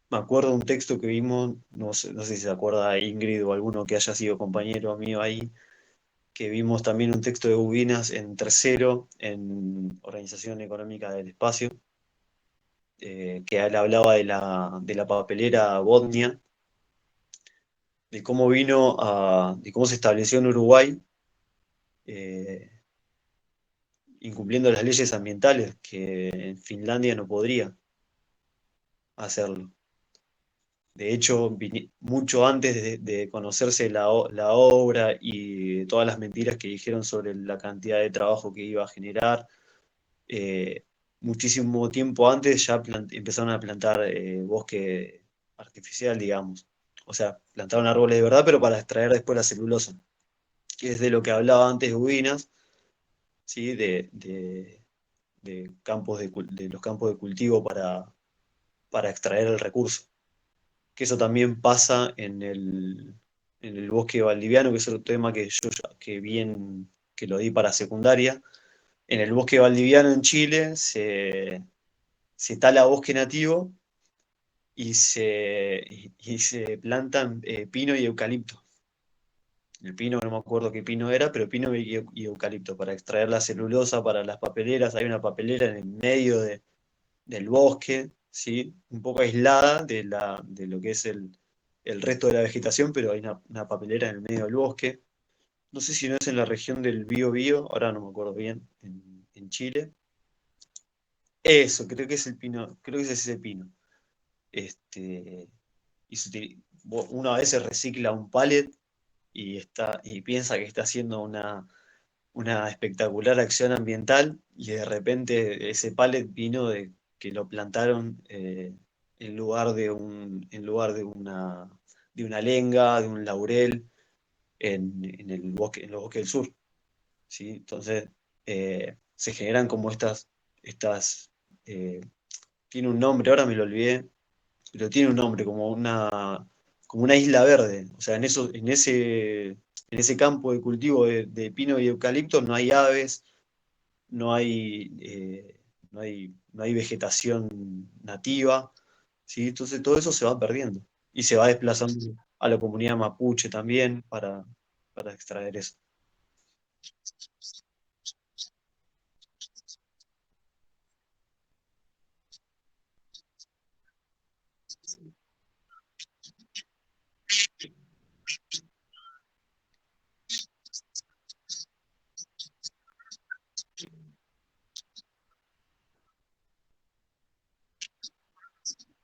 me acuerdo de un texto que vimos, no sé si se acuerda Ingrid o alguno que haya sido compañero mío ahí, que vimos también un texto de Ubinas en tercero, en Organización Económica del Espacio, que él hablaba de la papelera Bodnia, de cómo de cómo se estableció en Uruguay, eh, incumpliendo las leyes ambientales, que en Finlandia no podría hacerlo. De hecho, mucho antes de conocerse la obra y todas las mentiras que dijeron sobre la cantidad de trabajo que iba a generar, eh, muchísimo tiempo antes ya empezaron a plantar bosque artificial, digamos. O sea, plantaron árboles de verdad, pero para extraer después la celulosa, que es de lo que hablaba antes Ubinas, ¿sí? De de los campos de cultivo para extraer el recurso. Que eso también pasa en el bosque valdiviano, que es otro tema que bien que lo di para secundaria. En el bosque valdiviano en Chile se tala bosque nativo y se plantan pino y eucalipto. El pino, no me acuerdo qué pino era, pero pino y eucalipto para extraer la celulosa para las papeleras. Hay una papelera en el medio del bosque, ¿sí? Un poco aislada de lo que es el resto de la vegetación, pero hay una papelera en el medio del bosque. No sé si no es en la región del Bío, ahora no me acuerdo bien, en Chile. Eso, creo que es el pino, creo que es ese pino. Y uno a veces recicla un pallet y piensa que está haciendo una espectacular acción ambiental y de repente ese pallet vino de que lo plantaron en lugar de una lenga, de un laurel en en los bosques del sur, ¿sí? Entonces se generan como estas eh, tiene un nombre, ahora me lo olvidé, pero tiene un nombre, como una isla verde. O sea, en ese campo de cultivo de pino y eucalipto no hay aves, no hay, no hay vegetación nativa, ¿sí? Entonces todo eso se va perdiendo y se va desplazando a la comunidad mapuche también para extraer eso.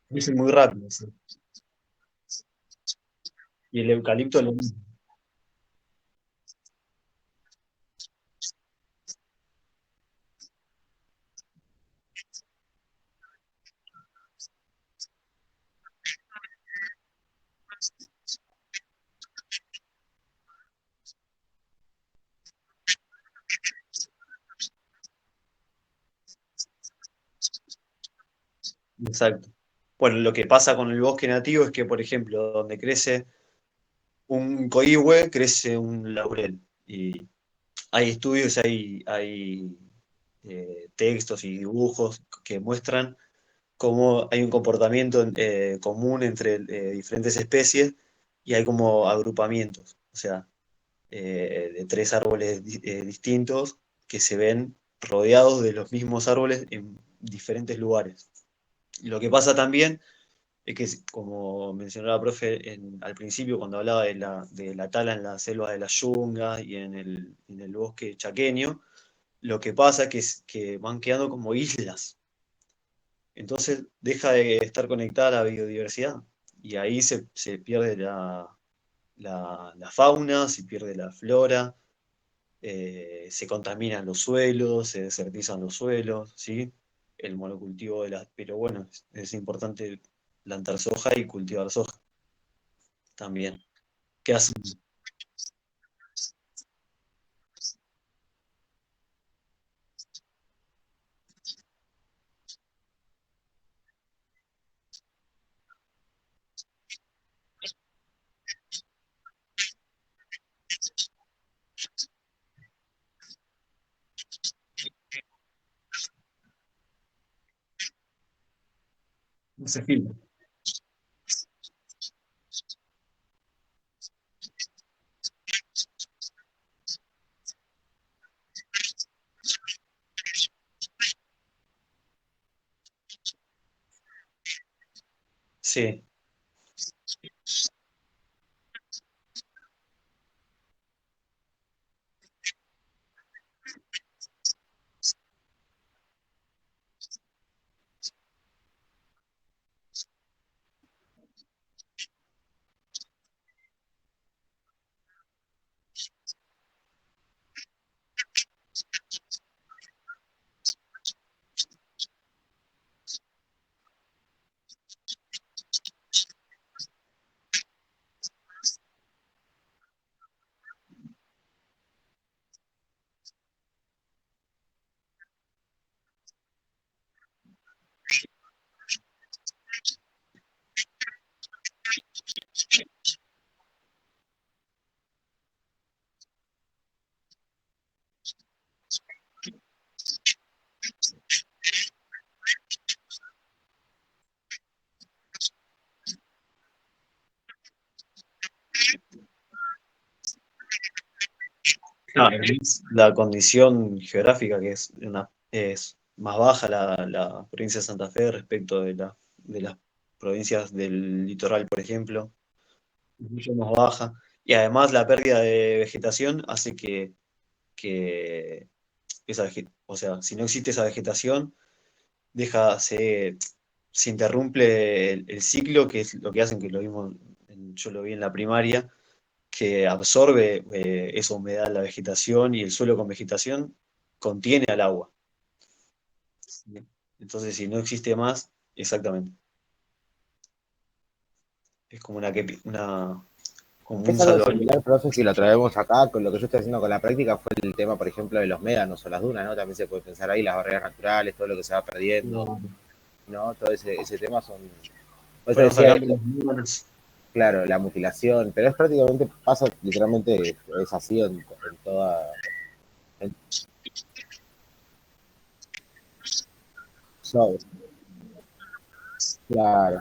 Dice muy rápido, sí. Y el eucalipto lo mismo. Exacto. Bueno, lo que pasa con el bosque nativo es que, por ejemplo, donde crece un coihue, crece un laurel. Y hay estudios, hay textos y dibujos que muestran cómo hay un comportamiento común entre diferentes especies y hay como agrupamientos, o sea, de tres árboles distintos que se ven rodeados de los mismos árboles en diferentes lugares. Lo que pasa también es que, como mencionó la profe al principio, cuando hablaba de la tala en la selva de las yungas y en el bosque chaqueño, lo que pasa es que van quedando como islas. Entonces deja de estar conectada a la biodiversidad y ahí se pierde la fauna, se pierde la flora, se contaminan los suelos, se desertizan los suelos, ¿sí? El monocultivo Pero bueno, es importante plantar soja y cultivar soja también. ¿Qué hacen? No se filtra. Sí. No, es la condición geográfica que es más baja la provincia de Santa Fe respecto de las provincias del litoral, por ejemplo, es mucho más baja. Y además la pérdida de vegetación hace que o sea, si no existe esa vegetación, se interrumpe el ciclo, que es lo que hacen, que lo vimos, yo lo vi en la primaria, que absorbe esa humedad, la vegetación, y el suelo con vegetación contiene al agua. Entonces, si no existe más, exactamente. Es como como un Es algo salvavidas. similar, profe, si lo traemos acá, con lo que yo estoy haciendo con la práctica fue el tema, por ejemplo, de los médanos o las dunas, ¿no? También se puede pensar ahí, las barreras naturales, todo lo que se va perdiendo, ¿no? Todo ese tema son... Por eso Fueron decía, sacando los números. claro, la mutilación, pero es prácticamente, pasa literalmente, es así en toda... En, so, claro,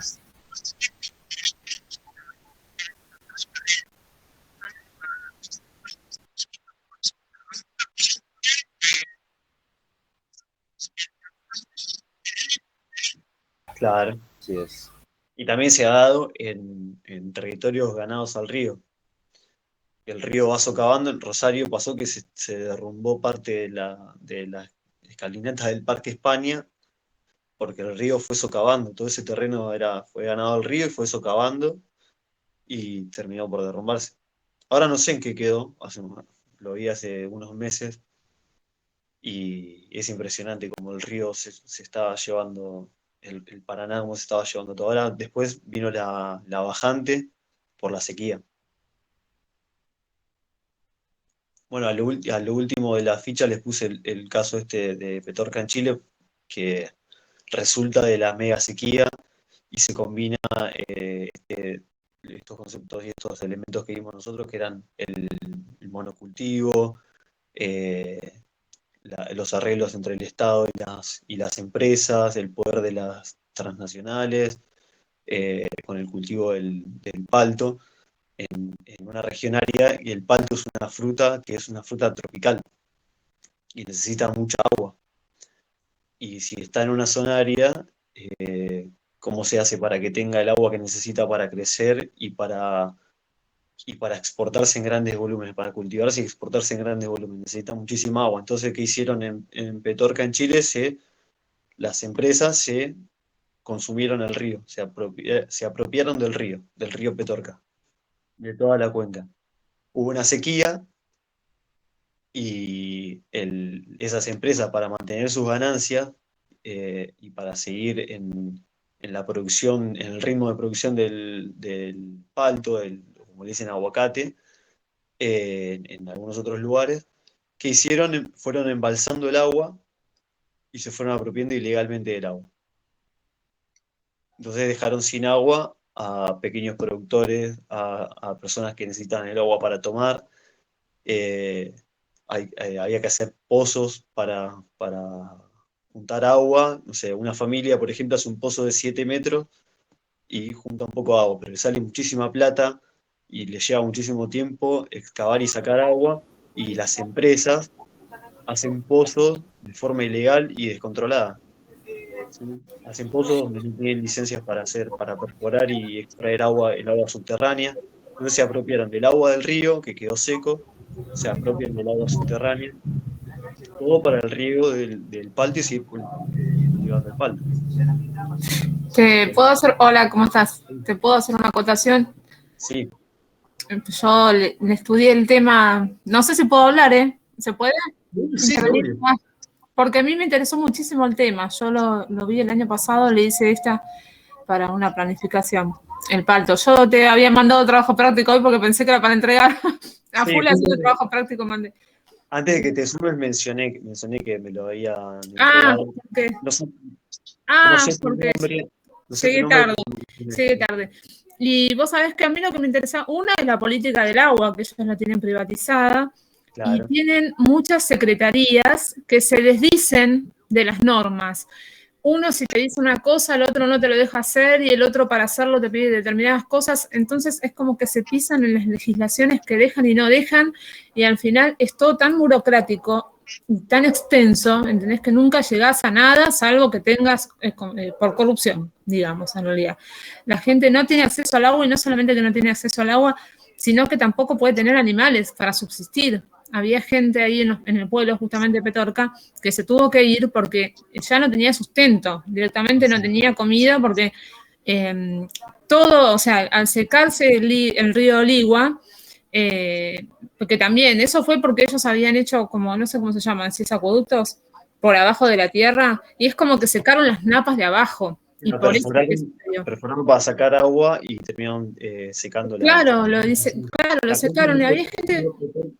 Claro. sí es. Y también se ha dado en territorios ganados al río. El río va socavando. En Rosario pasó que se derrumbó parte de la escalinata del Parque España porque el río fue socavando. Todo ese terreno fue ganado al río y fue socavando y terminó por derrumbarse. Ahora no sé en qué quedó, lo vi hace unos meses y es impresionante como el río se estaba llevando, el Paraná como se estaba llevando todo. Ahora después vino la bajante por la sequía. Bueno, a lo último de la ficha les puse el caso este de Petorca en Chile, que resulta de la mega sequía y se combina estos conceptos y estos elementos que vimos nosotros, que eran el monocultivo, eh, los arreglos entre el Estado y las empresas, el poder de las transnacionales, con el cultivo del palto en una región árida, y el palto es una fruta que es una fruta tropical y necesita mucha agua. Y si está en una zona árida, ¿cómo se hace para que tenga el agua que necesita para crecer y para exportarse en grandes volúmenes, para cultivarse y exportarse en grandes volúmenes? Necesita muchísima agua. Entonces, ¿qué hicieron en Petorca, en Chile? Las empresas se consumieron el río, se apropiaron del río Petorca, de toda la cuenca. Hubo una sequía y esas empresas, para mantener sus ganancias y para seguir en la producción, en el ritmo de producción del palto, como le dicen aguacate, en algunos otros lugares, ¿qué hicieron? Fueron embalsando el agua y se fueron apropiando ilegalmente del agua. Entonces dejaron sin agua a pequeños productores, a personas que necesitan el agua para tomar. eh, Había que hacer pozos juntar agua, no sé, una familia, por ejemplo, hace un pozo de 7 metros y junta un poco de agua, pero le sale muchísima plata y le lleva muchísimo tiempo excavar y sacar agua, y las empresas hacen pozos de forma ilegal y descontrolada. ¿Sí? Hacen pozos donde no tienen licencias para perforar y extraer agua, el agua subterránea. Entonces se apropiaron del agua del río, que quedó seco, se apropian del agua subterránea, todo para el riego del palto y seguir cultivando el palto. Te puedo hacer, hola, ¿cómo estás? ¿Te puedo hacer una acotación? Sí, Yo le estudié el tema, no sé si puedo hablar, ¿eh? ¿Se puede? sí, Intervenir obvio. más. Porque a mí me interesó muchísimo el tema. Yo lo vi el año pasado, le hice esta para una planificación, el palto. Yo te había mandado trabajo práctico hoy porque pensé que era para entregar a Sí, full haciendo el trabajo práctico. Mandé. antes de que te sumes mencioné que me lo habían Ah, entregado. porque, No sé, no sé tu porque nombre, no sé tu llegué nombre. tarde. Llegué tarde. Y vos sabés que a mí lo que me interesa, una es la política del agua, que ellos la tienen privatizada, y Claro. tienen muchas secretarías que se desdicen de las normas. Uno si te dice una cosa, el otro no te lo deja hacer y el otro para hacerlo te pide determinadas cosas. Entonces es como que se pisan en las legislaciones que dejan y no dejan, y al final es todo tan burocrático y tan extenso, ¿entendés? Que nunca llegás a nada salvo que tengas por corrupción, digamos, en realidad. La gente no tiene acceso al agua, y no solamente que no tiene acceso al agua, sino que tampoco puede tener animales para subsistir. Había gente ahí en el pueblo justamente de Petorca que se tuvo que ir porque ya no tenía sustento, directamente no tenía comida porque todo, o sea, al secarse el río Ligua, porque también eso fue porque ellos habían hecho como, no sé cómo se llaman, si es acueductos, por abajo de la tierra, y es como que secaron las napas de abajo, y La por eso es que perforaron para sacar agua y terminaron secando claro, claro, lo la cuenca secaron, del y río, había gente.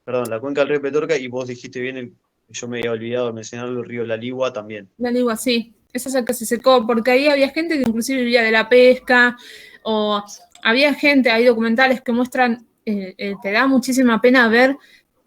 perdón, la cuenca del río Petorca, y vos dijiste bien, yo me había olvidado de mencionarlo, el río La Ligua también. La lengua, sí. Esa es la que se secó, porque ahí había gente que inclusive vivía de la pesca, o había gente, hay documentales que muestran, te da muchísima pena ver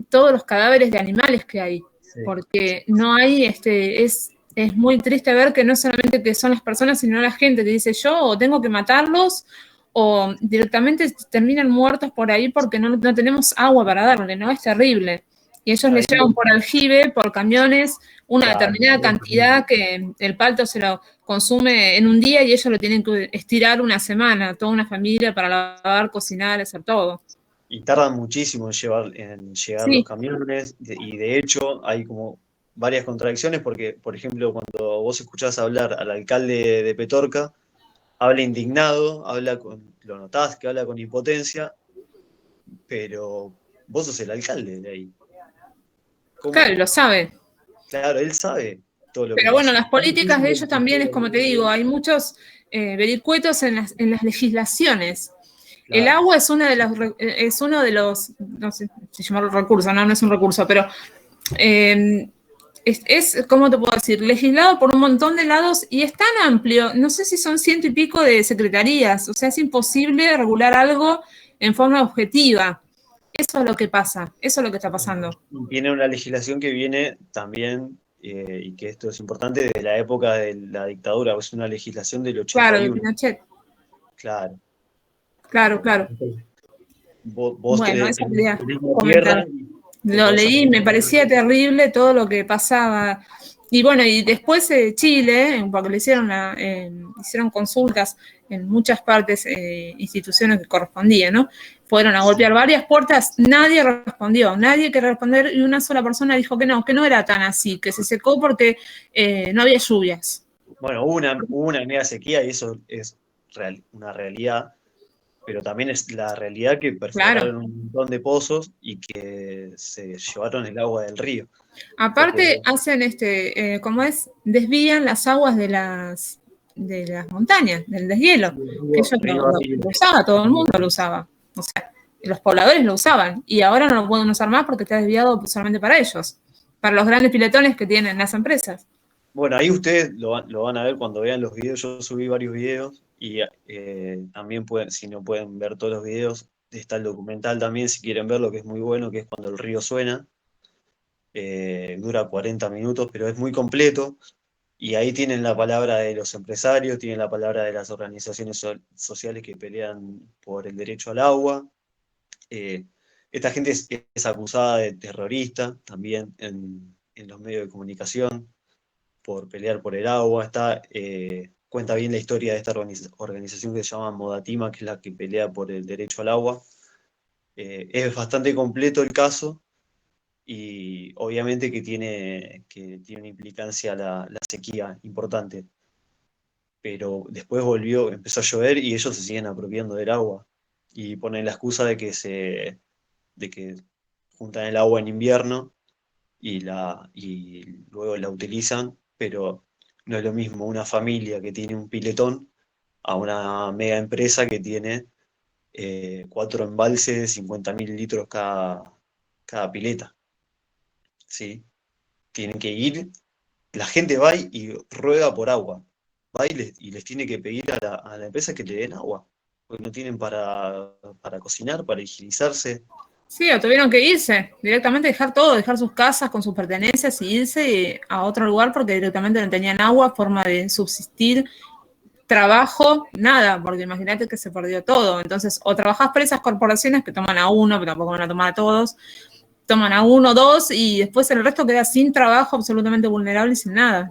todos los cadáveres de animales que hay, Sí. porque no hay, es muy triste ver que no solamente que son las personas, sino la gente que dice yo o tengo que matarlos, o directamente terminan muertos por ahí porque no tenemos agua para darle, ¿no? Es terrible. Y ellos le Ahí, llevan por aljibe, por camiones, una claro, determinada cantidad que el palto se lo consume en un día y ellos lo tienen que estirar una semana, toda una familia para lavar, cocinar, hacer todo. y tardan muchísimo en llegar los Sí, camiones, y de hecho hay como varias contradicciones porque, por ejemplo, cuando vos escuchás hablar al alcalde de Petorca, habla indignado, lo notás que habla con impotencia, pero vos sos el alcalde de ahí. claro, ¿Cómo? lo sabe. Claro, él sabe todo lo que Pero bueno, pasó. las políticas de ellos también es como te digo, hay muchos vericuetos en las legislaciones. El Claro. agua es, es uno de los, no sé si llamarlo recurso, no es un recurso, pero eh, ¿cómo te puedo decir? Legislado por un montón de lados y es tan amplio, no sé si son ciento y pico de secretarías, o sea, es imposible regular algo en forma objetiva. Eso es lo que pasa, eso es lo que está pasando. Tiene una legislación que viene también, y que esto es importante, de la época de la dictadura, es una legislación del Claro, de 81. Pinochet, Claro. claro, claro. Vos Bueno, tenés, eso quería tenés la tierra comentar. y te Lo podés leí, hacer. me parecía terrible todo lo que pasaba. Y bueno, y después Chile, porque hicieron consultas en muchas partes, instituciones que correspondían, ¿no? Fueron a golpear varias puertas, nadie respondió, nadie quería responder, y una sola persona dijo que no era tan así, que se secó porque no había lluvias. Bueno, hubo una media sequía y eso es una realidad, pero también es la realidad que Claro. perforaron un montón de pozos y que se llevaron el agua del río. Porque, Aparte, hacen ¿cómo es? Desvían las aguas de las montañas, del deshielo, que ellos río arriba. lo usaba, todo el mundo lo usaba. O sea, los pobladores lo usaban y ahora no lo pueden usar más porque está desviado solamente para ellos, para los grandes piletones que tienen las empresas. Bueno, ahí ustedes lo van a ver cuando vean los videos. Yo subí varios videos y también pueden, si no pueden ver todos los videos, está el documental también, si quieren verlo, que es muy bueno, que es Cuando el río suena. Dura 40 minutos, pero es muy completo. Y ahí tienen la palabra de los empresarios, tienen la palabra de las organizaciones sociales que pelean por el derecho al agua. Eh, Esta gente es acusada de terrorista también en los medios de comunicación por pelear por el agua. Cuenta bien la historia de esta organización que se llama Modatima, que es la que pelea por el derecho al agua. Es bastante completo el caso y obviamente que tiene una implicancia la sequía importante. Pero después empezó a llover y ellos se siguen apropiando del agua. Y ponen la excusa de que juntan el agua en invierno y luego la utilizan, pero no es lo mismo una familia que tiene un piletón a una mega empresa que tiene 4 embalses de 50.000 litros cada pileta, ¿sí? Tienen que ir, la gente va y ruega por agua, va y les tiene que pedir a la empresa que le den agua, porque no tienen para cocinar, para higienizarse. Sí, o tuvieron que irse, directamente dejar todo, dejar sus casas con sus pertenencias y irse a otro lugar porque directamente no tenían agua, forma de subsistir, trabajo, nada, porque imagínate que se perdió todo. Entonces, o trabajás para esas corporaciones que toman a uno, pero tampoco van a tomar a todos, toman a uno, dos, y después el resto queda sin trabajo, absolutamente vulnerable y sin nada.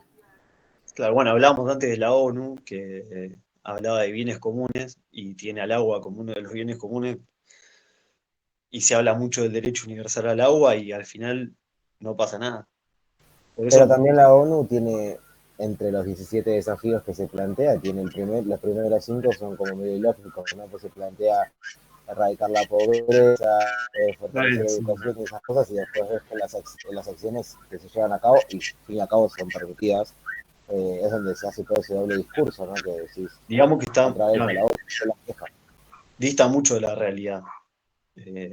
Claro, bueno, hablábamos antes de la ONU, que hablaba de bienes comunes y tiene al agua como uno de los bienes comunes, y se habla mucho del derecho universal al agua y al final no pasa nada. Por Pero eso, también la ONU tiene, entre los 17 desafíos que se plantea, tiene los primeros 5 son como medio ilógicos, ¿no? Pues se plantea erradicar la pobreza, fortalecer bueno, la sí, educación y esas cosas, y después ves que las acciones que se llevan a cabo, y al fin y al cabo son permitidas, es donde se hace todo ese doble discurso, ¿no? Que decís, digamos que otra vez a la ONU se las queja. dista mucho de la realidad. Eh,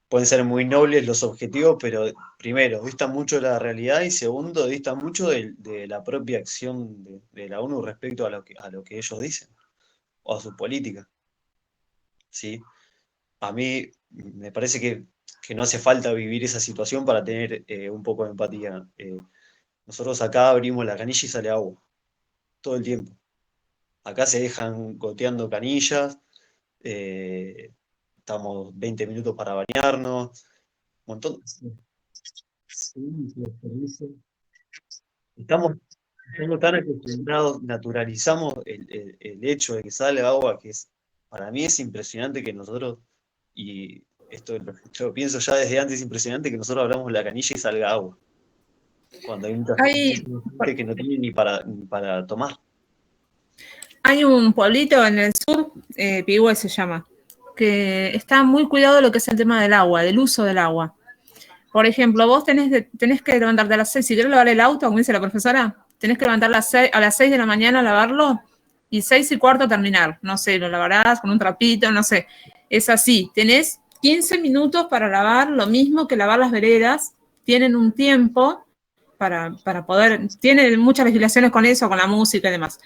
Pueden ser muy nobles los objetivos, pero primero, distan mucho de la realidad y segundo, distan mucho de la propia acción de la ONU respecto a lo que ellos dicen o a su política, ¿sí? A mí me parece que no hace falta vivir esa situación para tener un poco de empatía. Nosotros acá abrimos la canilla y sale agua, todo el tiempo. Acá se dejan goteando canillas, eh, estamos 20 minutos para bañarnos, un montón. Sí, sí, desperdicio. Estamos tan acostumbrados, naturalizamos el hecho de que sale agua, para mí es impresionante que nosotros, y esto yo pienso ya desde antes, es impresionante que nosotros abramos la canilla y salga agua, cuando hay mucha Hay, gente que no tiene ni para tomar. hay un pueblito en el sur, Pigüe se llama, que está muy cuidado de lo que es el tema del agua, del uso del agua. Por ejemplo, vos tenés que levantarte a las 6, si querés lavar el auto, como dice la profesora, tenés que levantar a las 6 de la mañana a lavarlo y 6:15 terminar. No sé, lo lavarás con un trapito, no sé. Es así, tenés 15 minutos para lavar, lo mismo que lavar las veredas, tienen un tiempo para poder, tienen muchas legislaciones con eso, con la música y demás.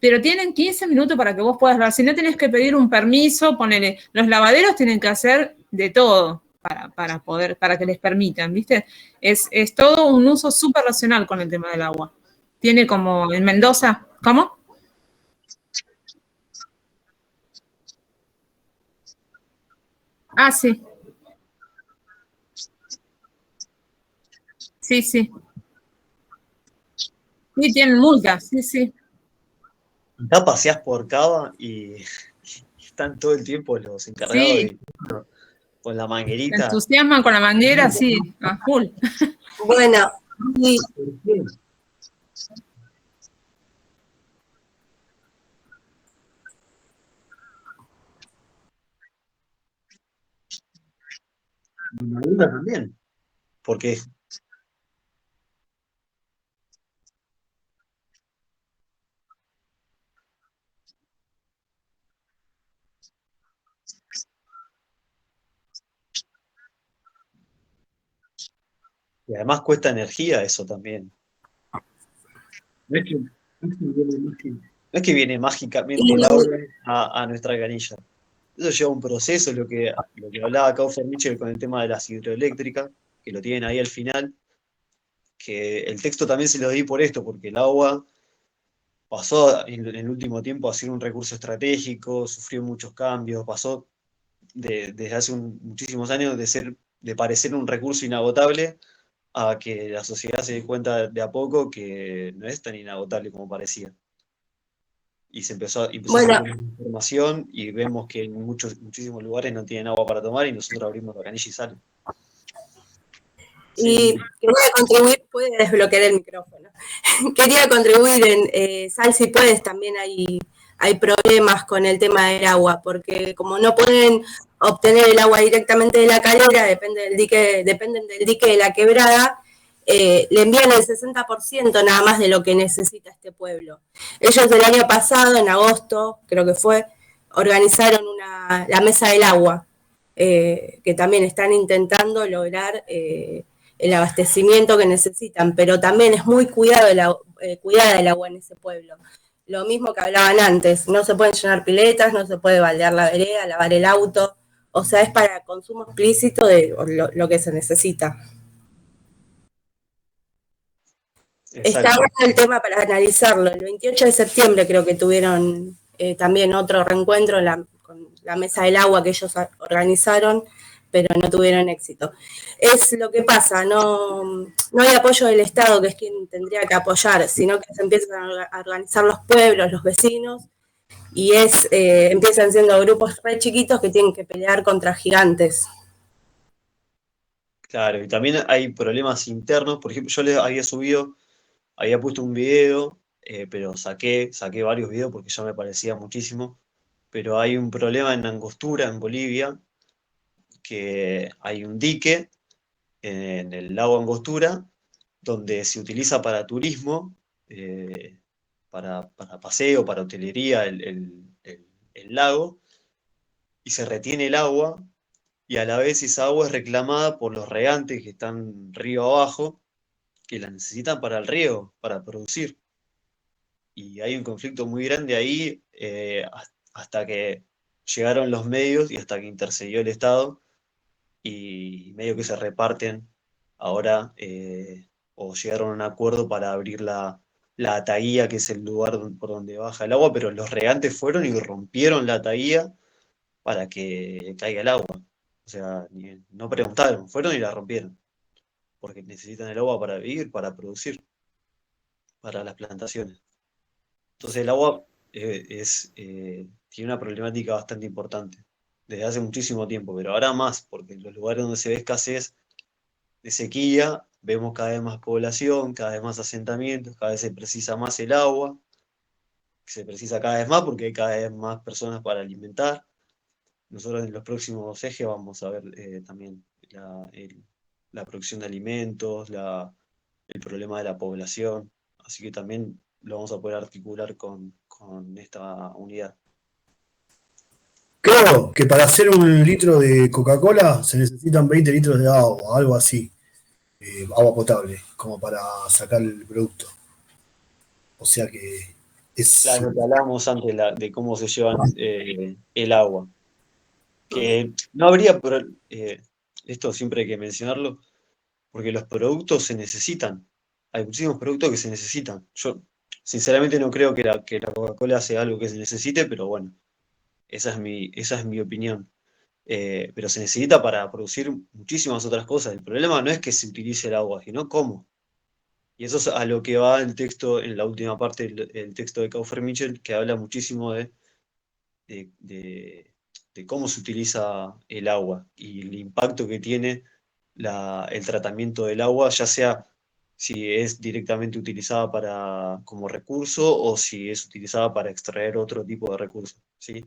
Pero tienen 15 minutos para que vos puedas lavar. Si no tenés que pedir un permiso, ponele, los lavaderos tienen que hacer de todo para que les permitan, ¿viste? Es todo un uso súper racional con el tema del agua. Tiene como en Mendoza, ¿cómo? Ah, sí, sí, sí. Sí, tienen multas, sí, sí. Acá paseás por Cava y están todo el tiempo los encargados Sí, con la se manguerita. entusiasman con la manguera, sí, a full. Bueno, y ¿Por qué? Mi manguerita también, porque y además cuesta energía eso también. No es que, no es que viene mágicamente el agua a nuestra canilla. Eso lleva un proceso, lo que hablaba Kaufer Mitchell con el tema de las hidroeléctricas, que lo tienen ahí al final. que el texto también se lo di por esto, porque el agua pasó en el último tiempo a ser un recurso estratégico, sufrió muchos cambios, pasó desde hace muchísimos años de parecer un recurso inagotable a que la sociedad se dé cuenta de a poco que no es tan inagotable como parecía. Y empezó a Bueno, salir información y vemos que en muchísimos lugares no tienen agua para tomar y nosotros abrimos la canilla y sale. y Sí, quería contribuir, puede desbloquear el micrófono. Quería contribuir en Sal si puedes, también hay problemas con el tema del agua, porque como no pueden obtener el agua directamente de la calera, dependen del dique de la quebrada, le envían el 60% nada más de lo que necesita este pueblo. Ellos el año pasado, en agosto, creo que fue, organizaron la mesa del agua, que también están intentando lograr el abastecimiento que necesitan, pero también es muy cuidada el agua en ese pueblo. Lo mismo que hablaban antes, no se pueden llenar piletas, no se puede baldear la vereda, lavar el auto, o sea, es para consumo explícito de lo que se necesita. Está exacto. bueno el tema para analizarlo. El 28 de septiembre creo que tuvieron también otro reencuentro con la Mesa del Agua que ellos organizaron, pero no tuvieron éxito. Es lo que pasa, no hay apoyo del Estado, que es quien tendría que apoyar, sino que se empiezan a organizar los pueblos, los vecinos, y empiezan siendo grupos re chiquitos que tienen que pelear contra gigantes. Claro, y también hay problemas internos. Por ejemplo, yo le había puesto un video, pero saqué varios videos porque ya me parecía muchísimo. Pero hay un problema en Angostura, en Bolivia, que hay un dique en el lago Angostura, donde se utiliza para turismo, para paseo, para hotelería, el lago, y se retiene el agua, y a la vez esa agua es reclamada por los regantes que están río abajo, que la necesitan para el riego, para producir. Y hay un conflicto muy grande ahí, hasta que llegaron los medios y hasta que intercedió el Estado, y medio que se reparten ahora, o llegaron a un acuerdo para abrir la ataguía, que es el lugar por donde baja el agua, pero los regantes fueron y rompieron la ataguía para que caiga el agua. O sea, no preguntaron, fueron y la rompieron, porque necesitan el agua para vivir, para producir, para las plantaciones. Entonces el agua tiene una problemática bastante importante desde hace muchísimo tiempo, pero ahora más, porque en los lugares donde se ve escasez de sequía, vemos cada vez más población, cada vez más asentamientos, cada vez se precisa más el agua, se precisa cada vez más porque hay cada vez más personas para alimentar. Nosotros en los próximos ejes vamos a ver también la producción de alimentos, el problema de la población, así que también lo vamos a poder articular con esta unidad. Claro, que para hacer un litro de Coca-Cola se necesitan 20 litros de agua, algo así, agua potable, como para sacar el producto. O sea que es... Claro, lo que hablábamos antes de cómo se llevan el agua. Que no habría, esto siempre hay que mencionarlo, porque los productos se necesitan. Hay muchísimos productos que se necesitan. Yo sinceramente no creo que la Coca-Cola sea algo que se necesite, pero bueno, esa es mi opinión. Pero se necesita para producir muchísimas otras cosas. El problema no es que se utilice el agua, sino cómo. Y eso es a lo que va el texto, en la última parte, el texto de Kaufer-Mitchell, que habla muchísimo de, de- de cómo se utiliza el agua y el impacto que tiene el tratamiento del agua, ya sea si es directamente utilizada como recurso o si es utilizada para extraer otro tipo de recurso, ¿sí?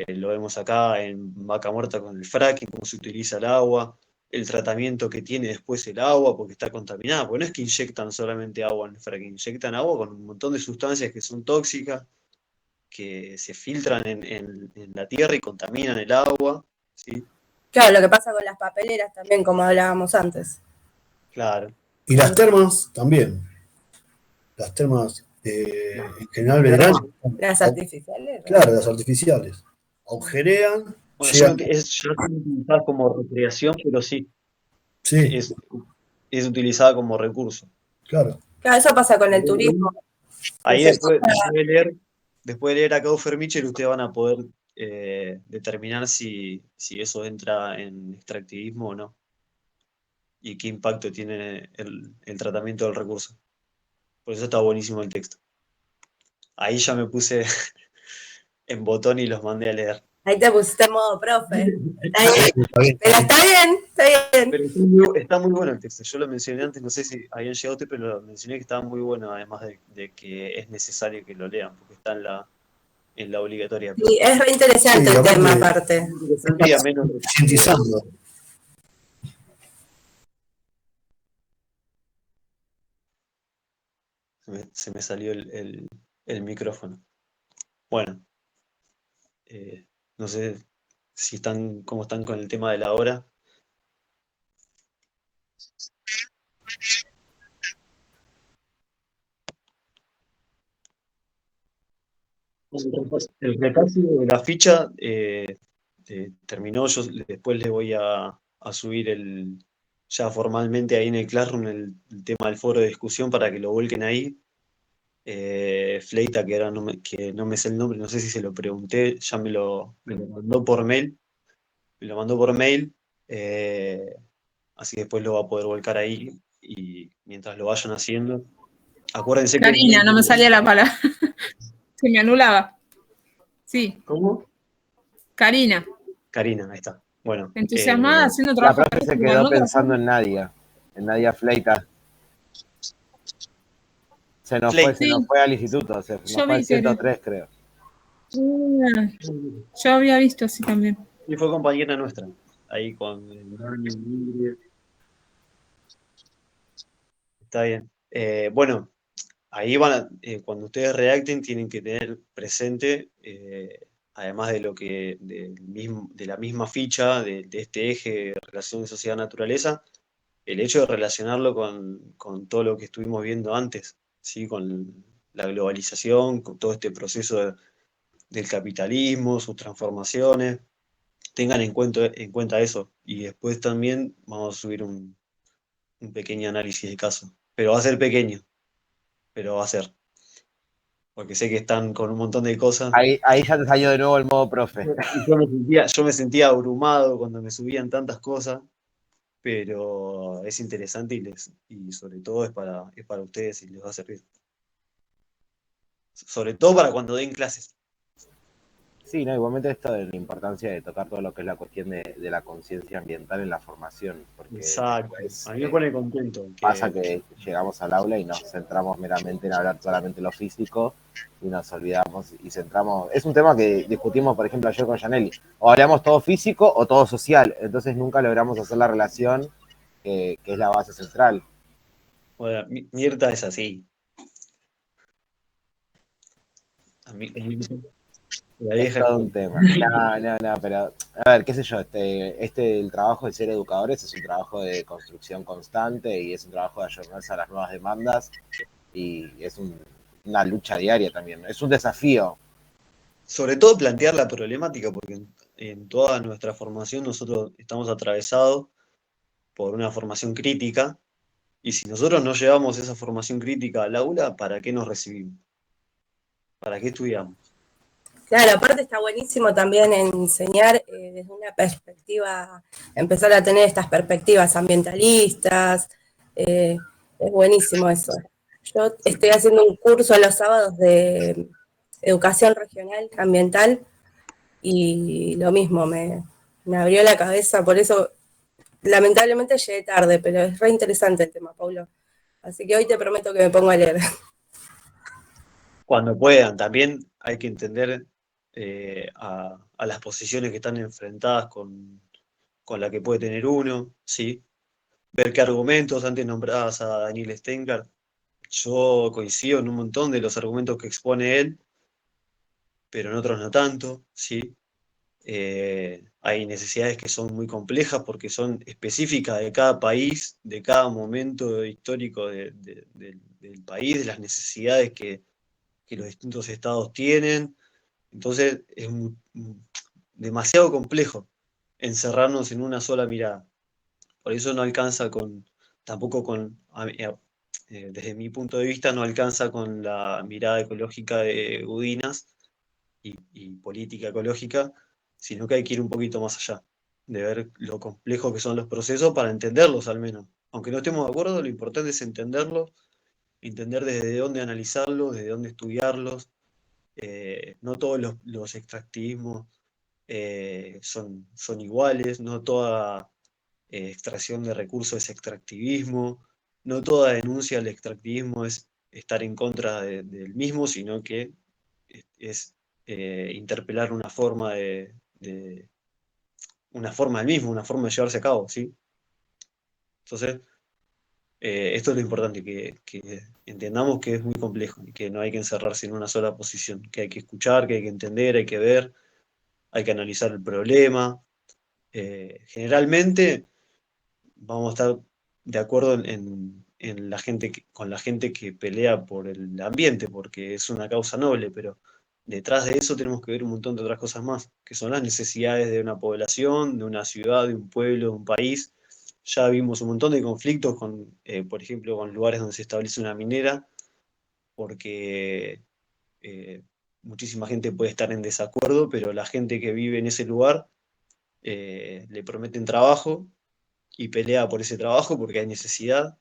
Lo vemos acá en Vaca Muerta con el fracking, cómo se utiliza el agua, el tratamiento que tiene después el agua porque está contaminada, porque no es que inyectan solamente agua en el fracking, inyectan agua con un montón de sustancias que son tóxicas, que se filtran en la tierra y contaminan el agua, ¿sí? Claro, lo que pasa con las papeleras también, como hablábamos antes. Claro. Y las termas también. Las termas en general Belgrano. Las artificiales. Claro, las artificiales. Agujerean, Bueno, llegan. ya son utilizadas como recreación, pero sí, Sí, es, es utilizada como recurso. Claro. Claro, eso pasa con el turismo. Ahí Se después de leer a Kaufer Mitchell, ustedes van a poder determinar si eso entra en extractivismo o no, y qué impacto tiene el tratamiento del recurso. Por eso está buenísimo el texto. Ahí ya me puse en botón y los mandé a leer. Ahí te pusiste en modo profe. Está bien. Está bien. Pero está bien, está bien. Pero está muy bueno el texto. Yo lo mencioné antes, no sé si habían llegado ustedes, pero lo mencioné que estaba muy bueno, además de que es necesario que lo lean, porque está en la obligatoria. Sí, es re interesante Sí, el aparte- tema, aparte. Interesante y ameno. Concientizando. Se me salió el micrófono. Bueno, no sé si cómo están con el tema de la hora. El repaso de la ficha terminó. Yo después le voy a subir ya formalmente ahí en el Classroom el tema del foro de discusión para que lo vuelquen ahí. Fleita, que ahora que no me sé el nombre, no sé si se lo pregunté, ya me lo mandó por mail. Me lo mandó por mail. Así que después lo va a poder volcar ahí y mientras lo vayan haciendo. Acuérdense que... Karina, no me salía la palabra. Se me anulaba. Sí, ¿Cómo? Karina, Karina, ahí está. Bueno, entusiasmada haciendo La trabajo. profe se quedó pensando en Nadia Fleita. Se nos fue al instituto, se nos Yo fue vi al que era. 103, creo. Yo había visto así también. y fue compañera nuestra, ahí con Dani, Ingrid. Está bien. Bueno, ahí cuando ustedes redacten, tienen que tener presente, además de de la misma ficha de este eje de relación sociedad-naturaleza, el hecho de relacionarlo con todo lo que estuvimos viendo antes, ¿sí? Con la globalización, con todo este proceso del capitalismo, sus transformaciones. Tengan en cuenta eso. Y después también vamos a subir un pequeño análisis de caso. Pero va a ser pequeño, pero va a ser. Porque sé que están con un montón de cosas. Ahí ya te salió de nuevo el modo profe. Y yo me sentía abrumado cuando me subían tantas cosas, pero es interesante y sobre todo es para ustedes y les va a servir. Sobre todo para cuando den clases. Sí, no, igualmente esto de la importancia de tocar todo lo que es la cuestión de la conciencia ambiental en la formación, porque Exacto. después, A mí me pone contento. pasa que llegamos al aula y nos centramos meramente en hablar solamente lo físico y nos olvidamos y centramos. Es un tema que discutimos, por ejemplo, ayer con Janelli. O hablamos todo físico o todo social, entonces nunca logramos hacer la relación que es la base central. Bueno, Mirta es así. A mí, la Es vieja todo un tema. No, pero a ver, qué sé yo, el trabajo de ser educadores es un trabajo de construcción constante y es un trabajo de ayornarse a las nuevas demandas y es una lucha diaria también, es un desafío. Sobre todo plantear la problemática, porque en toda nuestra formación nosotros estamos atravesados por una formación crítica, y si nosotros no llevamos esa formación crítica al aula, ¿para qué nos recibimos? ¿Para qué estudiamos? Claro, aparte está buenísimo también enseñar desde una perspectiva, empezar a tener estas perspectivas ambientalistas, es buenísimo eso. Yo estoy haciendo un curso los sábados de educación regional ambiental y lo mismo, me abrió la cabeza, por eso lamentablemente llegué tarde, pero es re interesante el tema, Paulo. Así que hoy te prometo que me pongo a leer. Cuando puedan, también hay que entender a las posiciones que están enfrentadas con la que puede tener uno, ¿sí? Ver qué argumentos, antes nombradas a Daniel Steingart, yo coincido en un montón de los argumentos que expone él, pero en otros no tanto, ¿sí? Hay necesidades que son muy complejas porque son específicas de cada país, de cada momento histórico del país, de las necesidades que los distintos estados tienen. Entonces es demasiado complejo encerrarnos en una sola mirada. Por eso no alcanza tampoco desde mi punto de vista no alcanza con la mirada ecológica de Gudinas y política ecológica, sino que hay que ir un poquito más allá, de ver lo complejo que son los procesos para entenderlos al menos. Aunque no estemos de acuerdo, lo importante es entenderlos, entender desde dónde analizarlos, desde dónde estudiarlos. No todos los extractivismos son iguales, no toda extracción de recursos es extractivismo, no toda denuncia al extractivismo es estar en contra del mismo, sino que es interpelar una forma del mismo, una forma de llevarse a cabo, ¿sí? Entonces, esto es lo importante, que entendamos que es muy complejo y que no hay que encerrarse en una sola posición, que hay que escuchar, que hay que entender, hay que ver, hay que analizar el problema. Generalmente vamos a estar de acuerdo en con la gente que pelea por el ambiente, porque es una causa noble, pero detrás de eso tenemos que ver un montón de otras cosas más, que son las necesidades de una población, de una ciudad, de un pueblo, de un país. Ya vimos un montón de conflictos por ejemplo, con lugares donde se establece una minera, porque eh, muchísima gente puede estar en desacuerdo, pero la gente que vive en ese lugar le prometen trabajo y pelea por ese trabajo porque hay necesidad.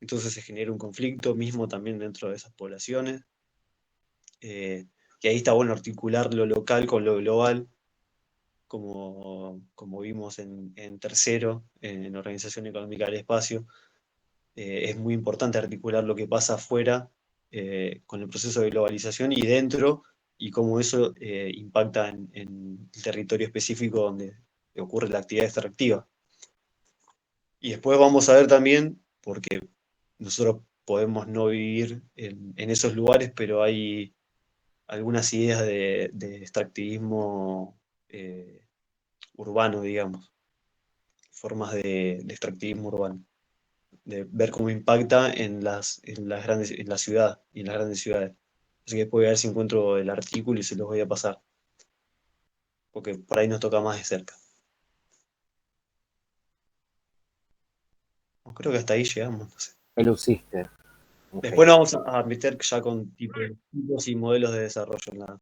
Entonces se genera un conflicto mismo también dentro de esas poblaciones. Y ahí está bueno articular lo local con lo global, como vimos en tercero, en Organización Económica del Espacio. Es muy importante articular lo que pasa afuera con el proceso de globalización y dentro, y cómo eso impacta en el territorio específico donde ocurre la actividad extractiva. Y después vamos a ver también, porque nosotros podemos no vivir en esos lugares, pero hay algunas ideas de extractivismo urbano, digamos, formas de extractivismo urbano, de ver cómo impacta en la ciudad y en las grandes ciudades. Así que voy a ver si encuentro el artículo y se los voy a pasar, porque por ahí nos toca más de cerca. Creo que hasta ahí llegamos, no sé. Me luciste. Después nos vamos a meter ya con tipos y modelos de desarrollo en la,